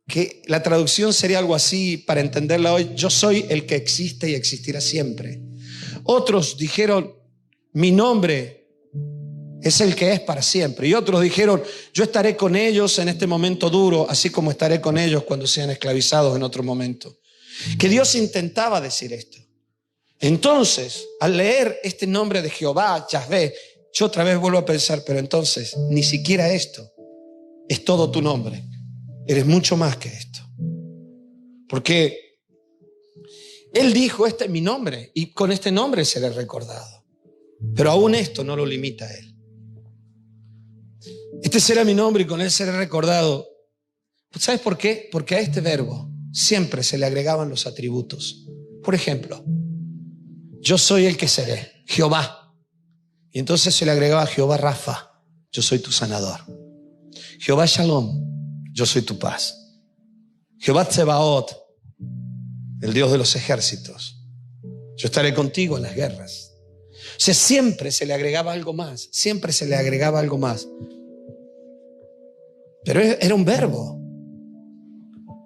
que la traducción sería algo así, para entenderla hoy: yo soy el que existe y existirá siempre. Otros dijeron: mi nombre es el que es para siempre. Y otros dijeron: yo estaré con ellos en este momento duro, así como estaré con ellos cuando sean esclavizados en otro momento. Que Dios intentaba decir esto. Entonces, al leer este nombre de Jehová, Yahvé, yo otra vez vuelvo a pensar: pero entonces, ni siquiera esto es todo tu nombre. Eres mucho más que esto. Porque Él dijo: este es mi nombre, y con este nombre seré recordado. Pero aún esto no lo limita a Él. Este será mi nombre y con Él seré recordado. ¿Sabes por qué? Porque a este verbo siempre se le agregaban los atributos. Por ejemplo, yo soy el que seré, Jehová. Y entonces se le agregaba Jehová Rafa, yo soy tu sanador. Jehová Shalom, yo soy tu paz. Jehová Tsebaot, el Dios de los ejércitos, yo estaré contigo en las guerras. O sea, siempre se le agregaba algo más, siempre se le agregaba algo más. Pero era un verbo.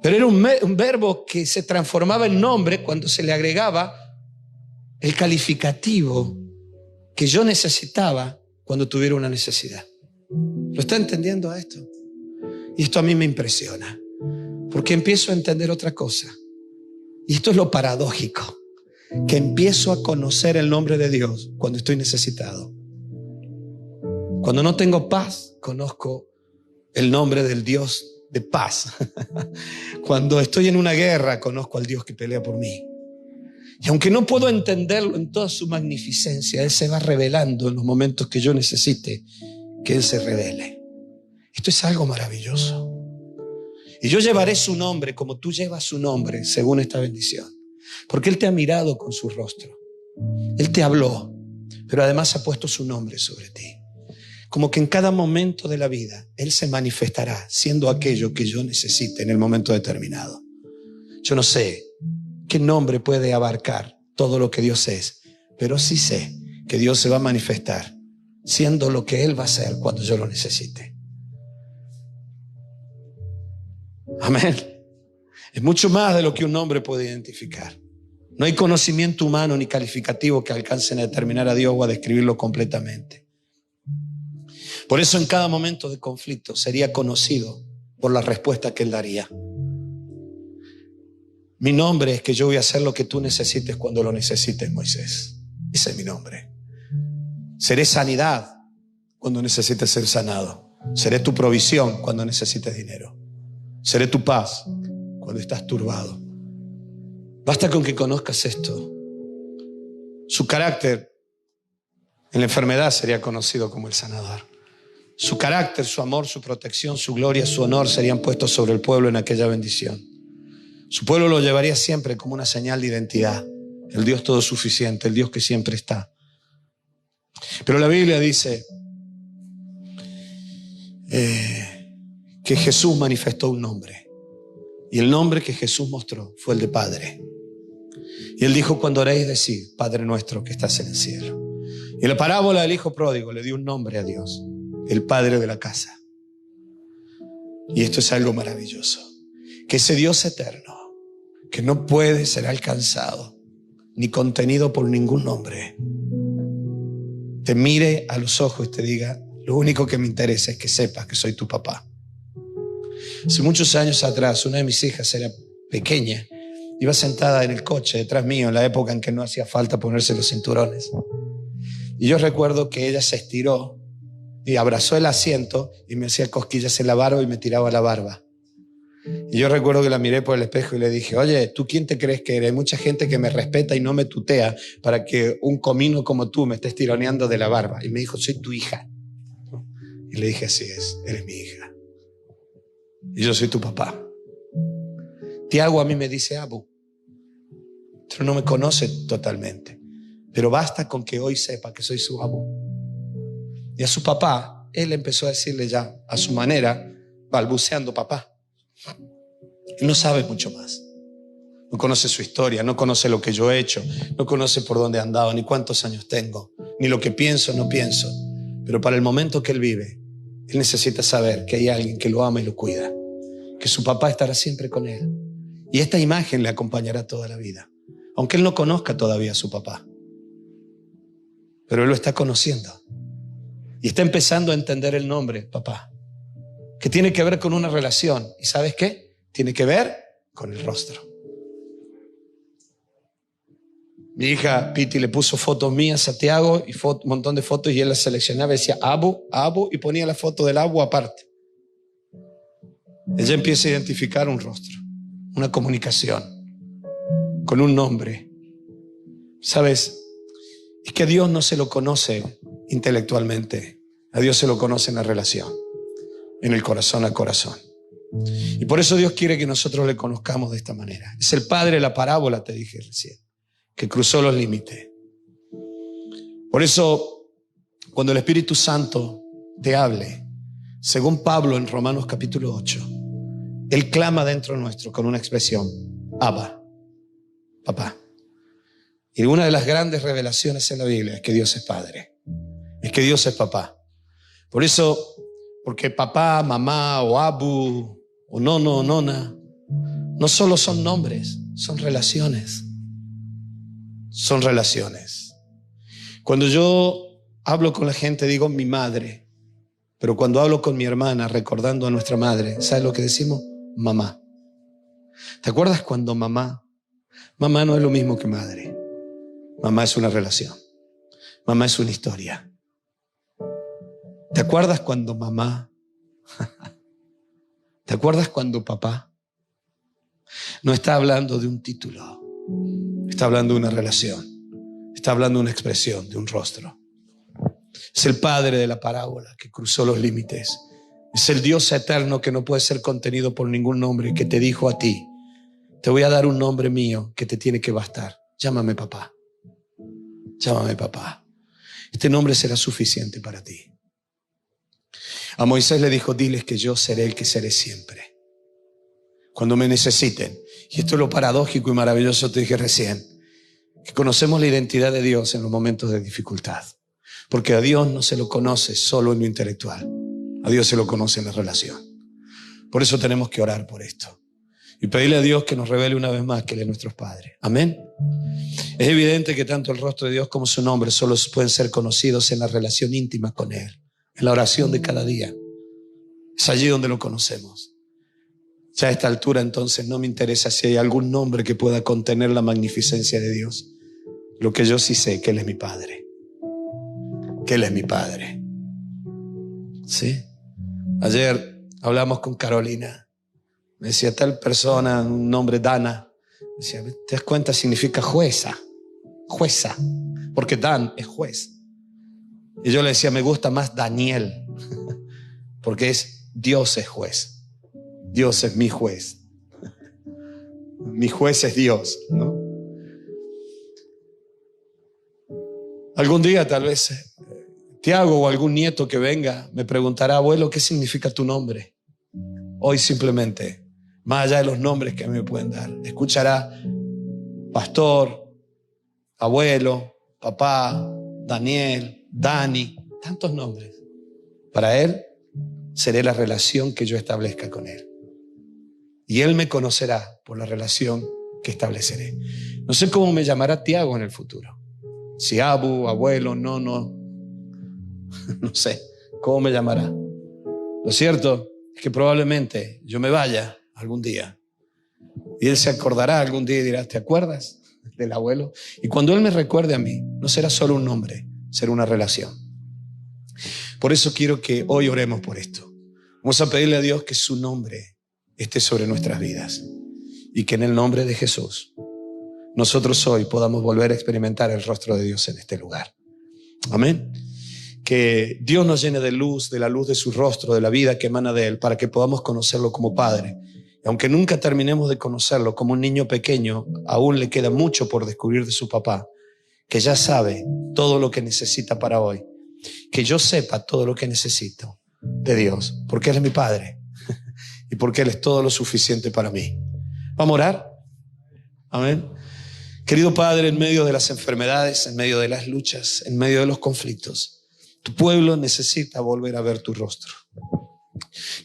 Pero era un verbo que se transformaba en nombre cuando se le agregaba el calificativo que yo necesitaba cuando tuviera una necesidad. ¿Lo está entendiendo a esto? Y esto a mí me impresiona, porque empiezo a entender otra cosa. Y esto es lo paradójico, que empiezo a conocer el nombre de Dios cuando estoy necesitado. Cuando no tengo paz, conozco el nombre del Dios de paz. Cuando estoy en una guerra, conozco al Dios que pelea por mí. Y aunque no puedo entenderlo en toda su magnificencia, Él se va revelando en los momentos que yo necesite que Él se revele. Esto es algo maravilloso. Y yo llevaré su nombre como tú llevas su nombre, según esta bendición. Porque Él te ha mirado con su rostro. Él te habló, pero además ha puesto su nombre sobre ti. Como que en cada momento de la vida Él se manifestará siendo aquello que yo necesite en el momento determinado. Yo no sé qué nombre puede abarcar todo lo que Dios es, pero sí sé que Dios se va a manifestar siendo lo que Él va a ser cuando yo lo necesite. Amén. Es mucho más de lo que un nombre puede identificar. No hay conocimiento humano ni calificativo que alcancen a determinar a Dios o a describirlo completamente. Por eso en cada momento de conflicto sería conocido por la respuesta que Él daría. Mi nombre es que yo voy a hacer lo que tú necesites cuando lo necesites, Moisés. Ese es mi nombre. Seré sanidad cuando necesites ser sanado. Seré tu provisión cuando necesites dinero. Seré tu paz cuando estás turbado. Basta con que conozcas esto. Su carácter En la enfermedad sería conocido como el sanador. Su carácter, su amor, su protección, su gloria, su honor serían puestos sobre el pueblo en aquella bendición. Su pueblo lo llevaría siempre como una señal de identidad. El Dios todo suficiente, el Dios que siempre está. Pero la Biblia dice que Jesús manifestó un nombre. Y el nombre que Jesús mostró fue el de Padre. Y él dijo: cuando oréis, decid: Padre nuestro que estás en el cielo. Y en la parábola del hijo pródigo le dio un nombre a Dios: el Padre de la casa. Y esto es algo maravilloso, que ese Dios eterno, que no puede ser alcanzado ni contenido por ningún nombre, te mire a los ojos y te diga: lo único que me interesa es que sepas que soy tu papá. Hace muchos años atrás, una de mis hijas era pequeña, iba sentada en el coche detrás mío, en la época en que no hacía falta ponerse los cinturones. Y yo recuerdo que ella se estiró y abrazó el asiento y me hacía cosquillas en la barba y me tiraba la barba. Y yo recuerdo que la miré por el espejo y le dije: oye, ¿tú quién te crees que eres? Hay mucha gente que me respeta y no me tutea para que un comino como tú me estés tironeando de la barba. Y me dijo: soy tu hija. Y le dije: así es, eres mi hija. Y yo soy tu papá. Tiago a mí me dice Abu, pero no me conoce totalmente. Pero basta con que hoy sepa que soy su Abu. Y a su papá, él empezó a decirle ya a su manera, balbuceando papá. Él no sabe mucho más. No conoce su historia, no conoce lo que yo he hecho, no conoce por dónde he andado, ni cuántos años tengo, ni lo que pienso o no pienso. Pero para el momento que él vive, él necesita saber que hay alguien que lo ama y lo cuida, que su papá estará siempre con él. Y esta imagen le acompañará toda la vida, aunque él no conozca todavía a su papá. Pero él lo está conociendo y está empezando a entender el nombre papá, que tiene que ver con una relación. ¿Y sabes qué? Tiene que ver con el rostro. Mi hija Piti le puso fotos mías a Tiago y un montón de fotos, y él las seleccionaba y decía Abu, Abu, y ponía la foto del Abu aparte. Ella empieza a identificar un rostro, una comunicación con un nombre. ¿Sabes? Es que a Dios no se lo conoce intelectualmente, a Dios se lo conoce en la relación, en el corazón a corazón. Y por eso Dios quiere que nosotros le conozcamos de esta manera. Es el Padre de la parábola, te dije recién, que cruzó los límites. Por eso, cuando el Espíritu Santo te hable, según Pablo en Romanos capítulo 8, Él clama dentro nuestro con una expresión: Abba, papá. Y una de las grandes revelaciones en la Biblia es que Dios es Padre, es que Dios es papá. Por eso, porque papá, mamá o abu o nono o nona no solo son nombres, son relaciones. Son relaciones. Cuando yo hablo con la gente digo mi madre, pero cuando hablo con mi hermana recordando a nuestra madre, ¿sabes lo que decimos? Mamá. ¿Te acuerdas cuando mamá? Mamá no es lo mismo que madre. Mamá es una relación. Mamá es una historia. ¿Te acuerdas cuando mamá? ¿Te acuerdas cuando papá? No está hablando de un título, está hablando de una relación, está hablando de una expresión, de un rostro. Es el Padre de la parábola que cruzó los límites. Es el Dios eterno que no puede ser contenido por ningún nombre, que te dijo a ti: te voy a dar un nombre mío que te tiene que bastar. Llámame papá. Llámame papá. Este nombre será suficiente para ti. A Moisés le dijo: diles que yo seré el que seré siempre, cuando me necesiten. Y esto es lo paradójico y maravilloso, te dije recién, que conocemos la identidad de Dios en los momentos de dificultad, porque a Dios no se lo conoce solo en lo intelectual, a Dios se lo conoce en la relación. Por eso tenemos que orar por esto y pedirle a Dios que nos revele una vez más que Él es nuestro Padre. Amén. Es evidente que tanto el rostro de Dios como su nombre solo pueden ser conocidos en la relación íntima con Él, en la oración de cada día. Es allí donde lo conocemos. Ya a esta altura entonces no me interesa si hay algún nombre que pueda contener la magnificencia de Dios. Lo que yo sí sé, que Él es mi Padre, que Él es mi Padre. ¿Sí? Ayer hablamos con Carolina. Me decía tal persona, un nombre Dana. Me decía, ¿te das cuenta? Significa jueza, jueza, porque Dan es juez. Y yo le decía, me gusta más Daniel, porque Dios es juez. Dios es mi juez. Mi juez es Dios, ¿no? Algún día tal vez Tiago o algún nieto que venga me preguntará, abuelo, ¿qué significa tu nombre? Hoy simplemente, más allá de los nombres que me pueden dar, escuchará pastor, abuelo, papá, Daniel, Dani, tantos nombres. Para él seré la relación que yo establezca con él. Y él me conocerá por la relación que estableceré. No sé cómo me llamará Tiago en el futuro. Si abu, abuelo, no sé cómo me llamará. Lo cierto es que probablemente yo me vaya algún día y él se acordará algún día y dirá, ¿te acuerdas del abuelo? Y cuando él me recuerde a mí, no será solo un nombre, será una relación. Por eso quiero que hoy oremos por esto. Vamos a pedirle a Dios que su nombre esté sobre nuestras vidas y que en el nombre de Jesús nosotros hoy podamos volver a experimentar el rostro de Dios en este lugar. Amén. Que Dios nos llene de luz, de la luz de su rostro, de la vida que emana de Él, para que podamos conocerlo como Padre. Y aunque nunca terminemos de conocerlo como un niño pequeño, aún le queda mucho por descubrir de su papá, que ya sabe todo lo que necesita para hoy. Que yo sepa todo lo que necesito de Dios, porque Él es mi Padre y porque Él es todo lo suficiente para mí. ¿Vamos a orar? Amén. Querido Padre, en medio de las enfermedades, en medio de las luchas, en medio de los conflictos, tu pueblo necesita volver a ver tu rostro.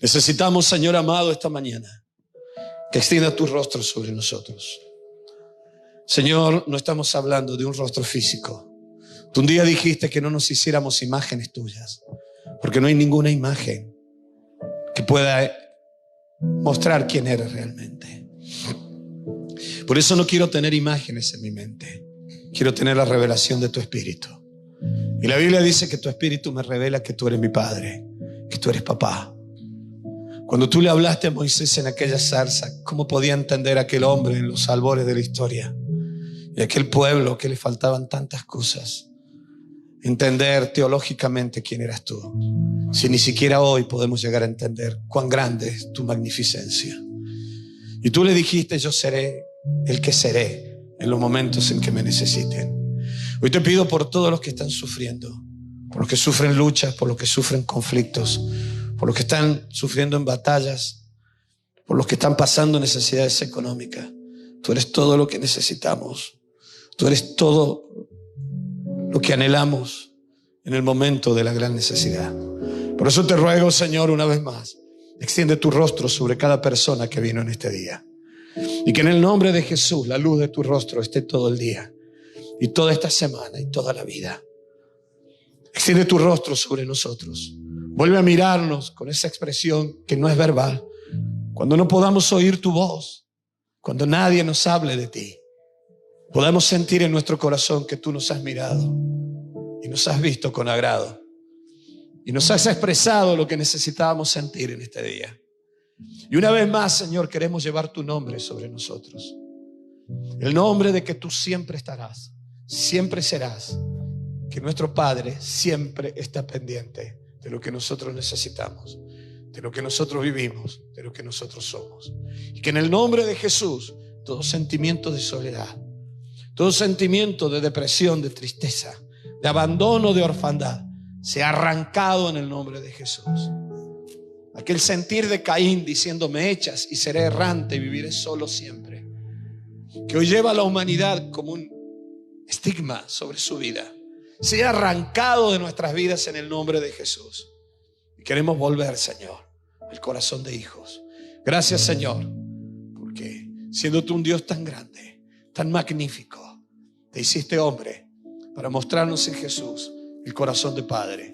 Necesitamos, Señor amado, esta mañana que extienda tu rostro sobre nosotros. Señor, no estamos hablando de un rostro físico. Tú un día dijiste que no nos hiciéramos imágenes tuyas, porque no hay ninguna imagen que pueda mostrar quién eres realmente. Por eso no quiero tener imágenes en mi mente. Quiero tener la revelación de tu Espíritu. Y la Biblia dice que tu Espíritu me revela que tú eres mi Padre, que tú eres papá. Cuando tú le hablaste a Moisés en aquella zarza, ¿cómo podía entender aquel hombre en los albores de la historia? Y aquel pueblo que le faltaban tantas cosas. Entender teológicamente quién eras tú. Si ni siquiera hoy podemos llegar a entender cuán grande es tu magnificencia. Y tú le dijiste, yo seré el que seré en los momentos en que me necesiten. Hoy te pido por todos los que están sufriendo, por los que sufren luchas, por los que sufren conflictos, por los que están sufriendo en batallas, por los que están pasando necesidades económicas. Tú eres todo lo que necesitamos. Tú eres todo lo que anhelamos en el momento de la gran necesidad. Por eso te ruego, Señor, una vez más, extiende tu rostro sobre cada persona que vino en este día. Y que en el nombre de Jesús la luz de tu rostro esté todo el día y toda esta semana y toda la vida. Extiende tu rostro sobre nosotros. Vuelve a mirarnos con esa expresión que no es verbal. Cuando no podamos oír tu voz, cuando nadie nos hable de ti, podamos sentir en nuestro corazón que tú nos has mirado y nos has visto con agrado y nos has expresado lo que necesitábamos sentir en este día. Y una vez más, Señor, queremos llevar tu nombre sobre nosotros. El nombre de que tú siempre estarás, siempre serás, que nuestro Padre siempre está pendiente de lo que nosotros necesitamos, de lo que nosotros vivimos, de lo que nosotros somos. Y que en el nombre de Jesús, todo sentimiento de soledad, todo sentimiento de depresión, de tristeza, de abandono, de orfandad, sea arrancado en el nombre de Jesús. Aquel sentir de Caín diciendo me echas y seré errante y viviré solo siempre, que hoy lleva a la humanidad como un estigma sobre su vida, sea arrancado de nuestras vidas en el nombre de Jesús. Y queremos volver, Señor, al corazón de hijos. Gracias, Señor, porque siendo tú un Dios tan grande, tan magnífico, te hiciste hombre para mostrarnos en Jesús el corazón de Padre.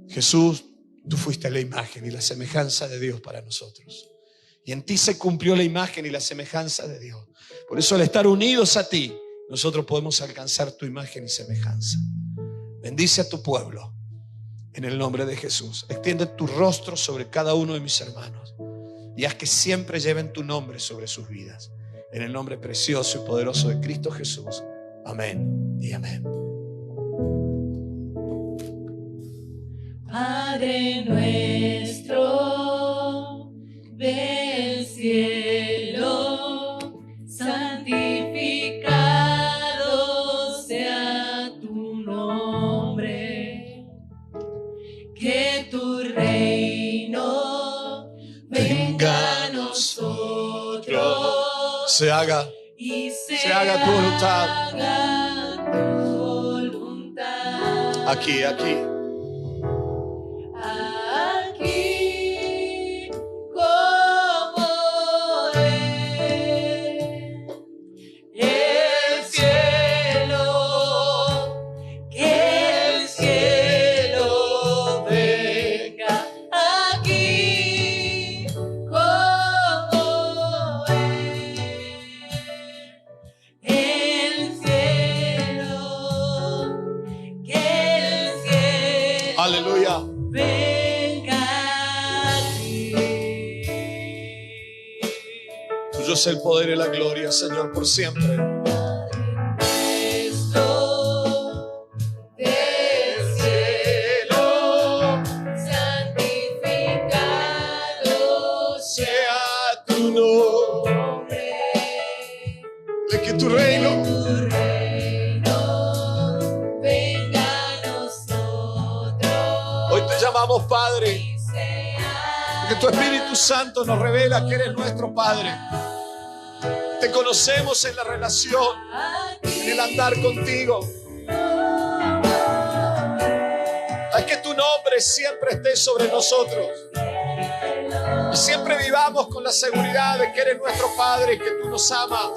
Jesús, tú fuiste la imagen y la semejanza de Dios para nosotros. Y en ti se cumplió la imagen y la semejanza de Dios. Por eso al estar unidos a ti, nosotros podemos alcanzar tu imagen y semejanza. Bendice a tu pueblo en el nombre de Jesús. Extiende tu rostro sobre cada uno de mis hermanos y haz que siempre lleven tu nombre sobre sus vidas. En el nombre precioso y poderoso de Cristo Jesús. Amén y amén. Padre nuestro del cielo, santificado sea tu nombre, que tu reino venga a nosotros, se haga y se haga tu voluntad. Aquí, aquí. Aquí como el cielo, que el cielo venga. Aquí como el cielo, que el cielo Aleluya. venga aquí. Tuyo es el poder y la gloria, Señor, por siempre. Nuestro del cielo, santificado Sea tu nombre. De que tu reino tu reino venga a nosotros. hoy te llamamos Padre. Y sea Que tu Espíritu Santo nos revela que eres nuestro Padre. Te conocemos en la relación, en el andar contigo. Haz que tu nombre siempre esté sobre nosotros. Y siempre vivamos con la seguridad de que eres nuestro Padre y que tú nos amas.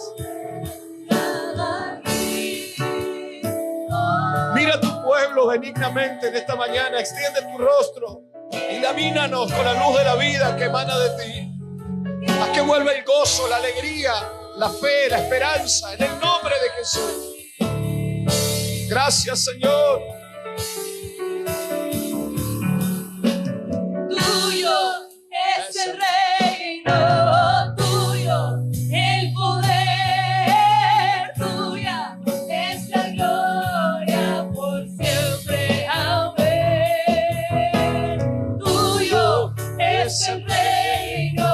Mira a tu pueblo benignamente en esta mañana. Extiende tu rostro. Ilumínanos con la luz de la vida que emana de ti. Haz que vuelva el gozo, la alegría, la fe, la esperanza, en el nombre de Jesús. Gracias, Señor. Tuyo es el reino, tuyo el poder, tuya es la gloria por siempre. Amén. Tuyo es el reino,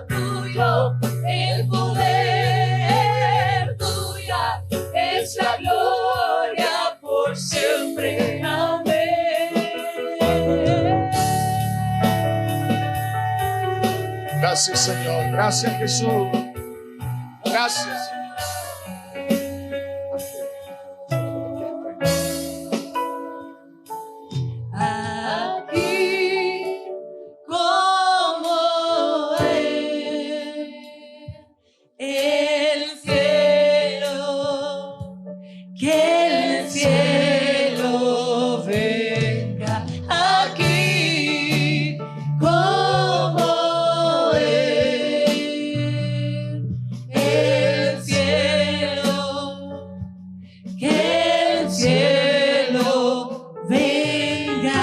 tuyo el poder, tuya es la gloria por siempre. Amén. Gracias, Señor. Gracias, Jesús. Gracias. Aquí como el cielo, que el cielo venga. Aquí como el cielo, que el cielo venga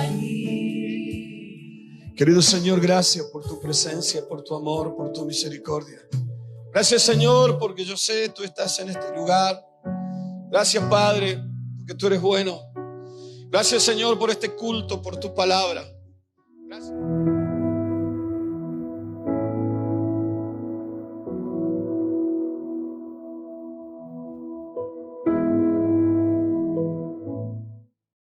aquí. Querido Señor, gracias por tu presencia, por tu amor, por tu misericordia. Gracias, Señor, porque yo sé tú estás en este lugar. Gracias, Padre, porque tú eres bueno. Gracias, Señor, por este culto, por tu palabra. Gracias.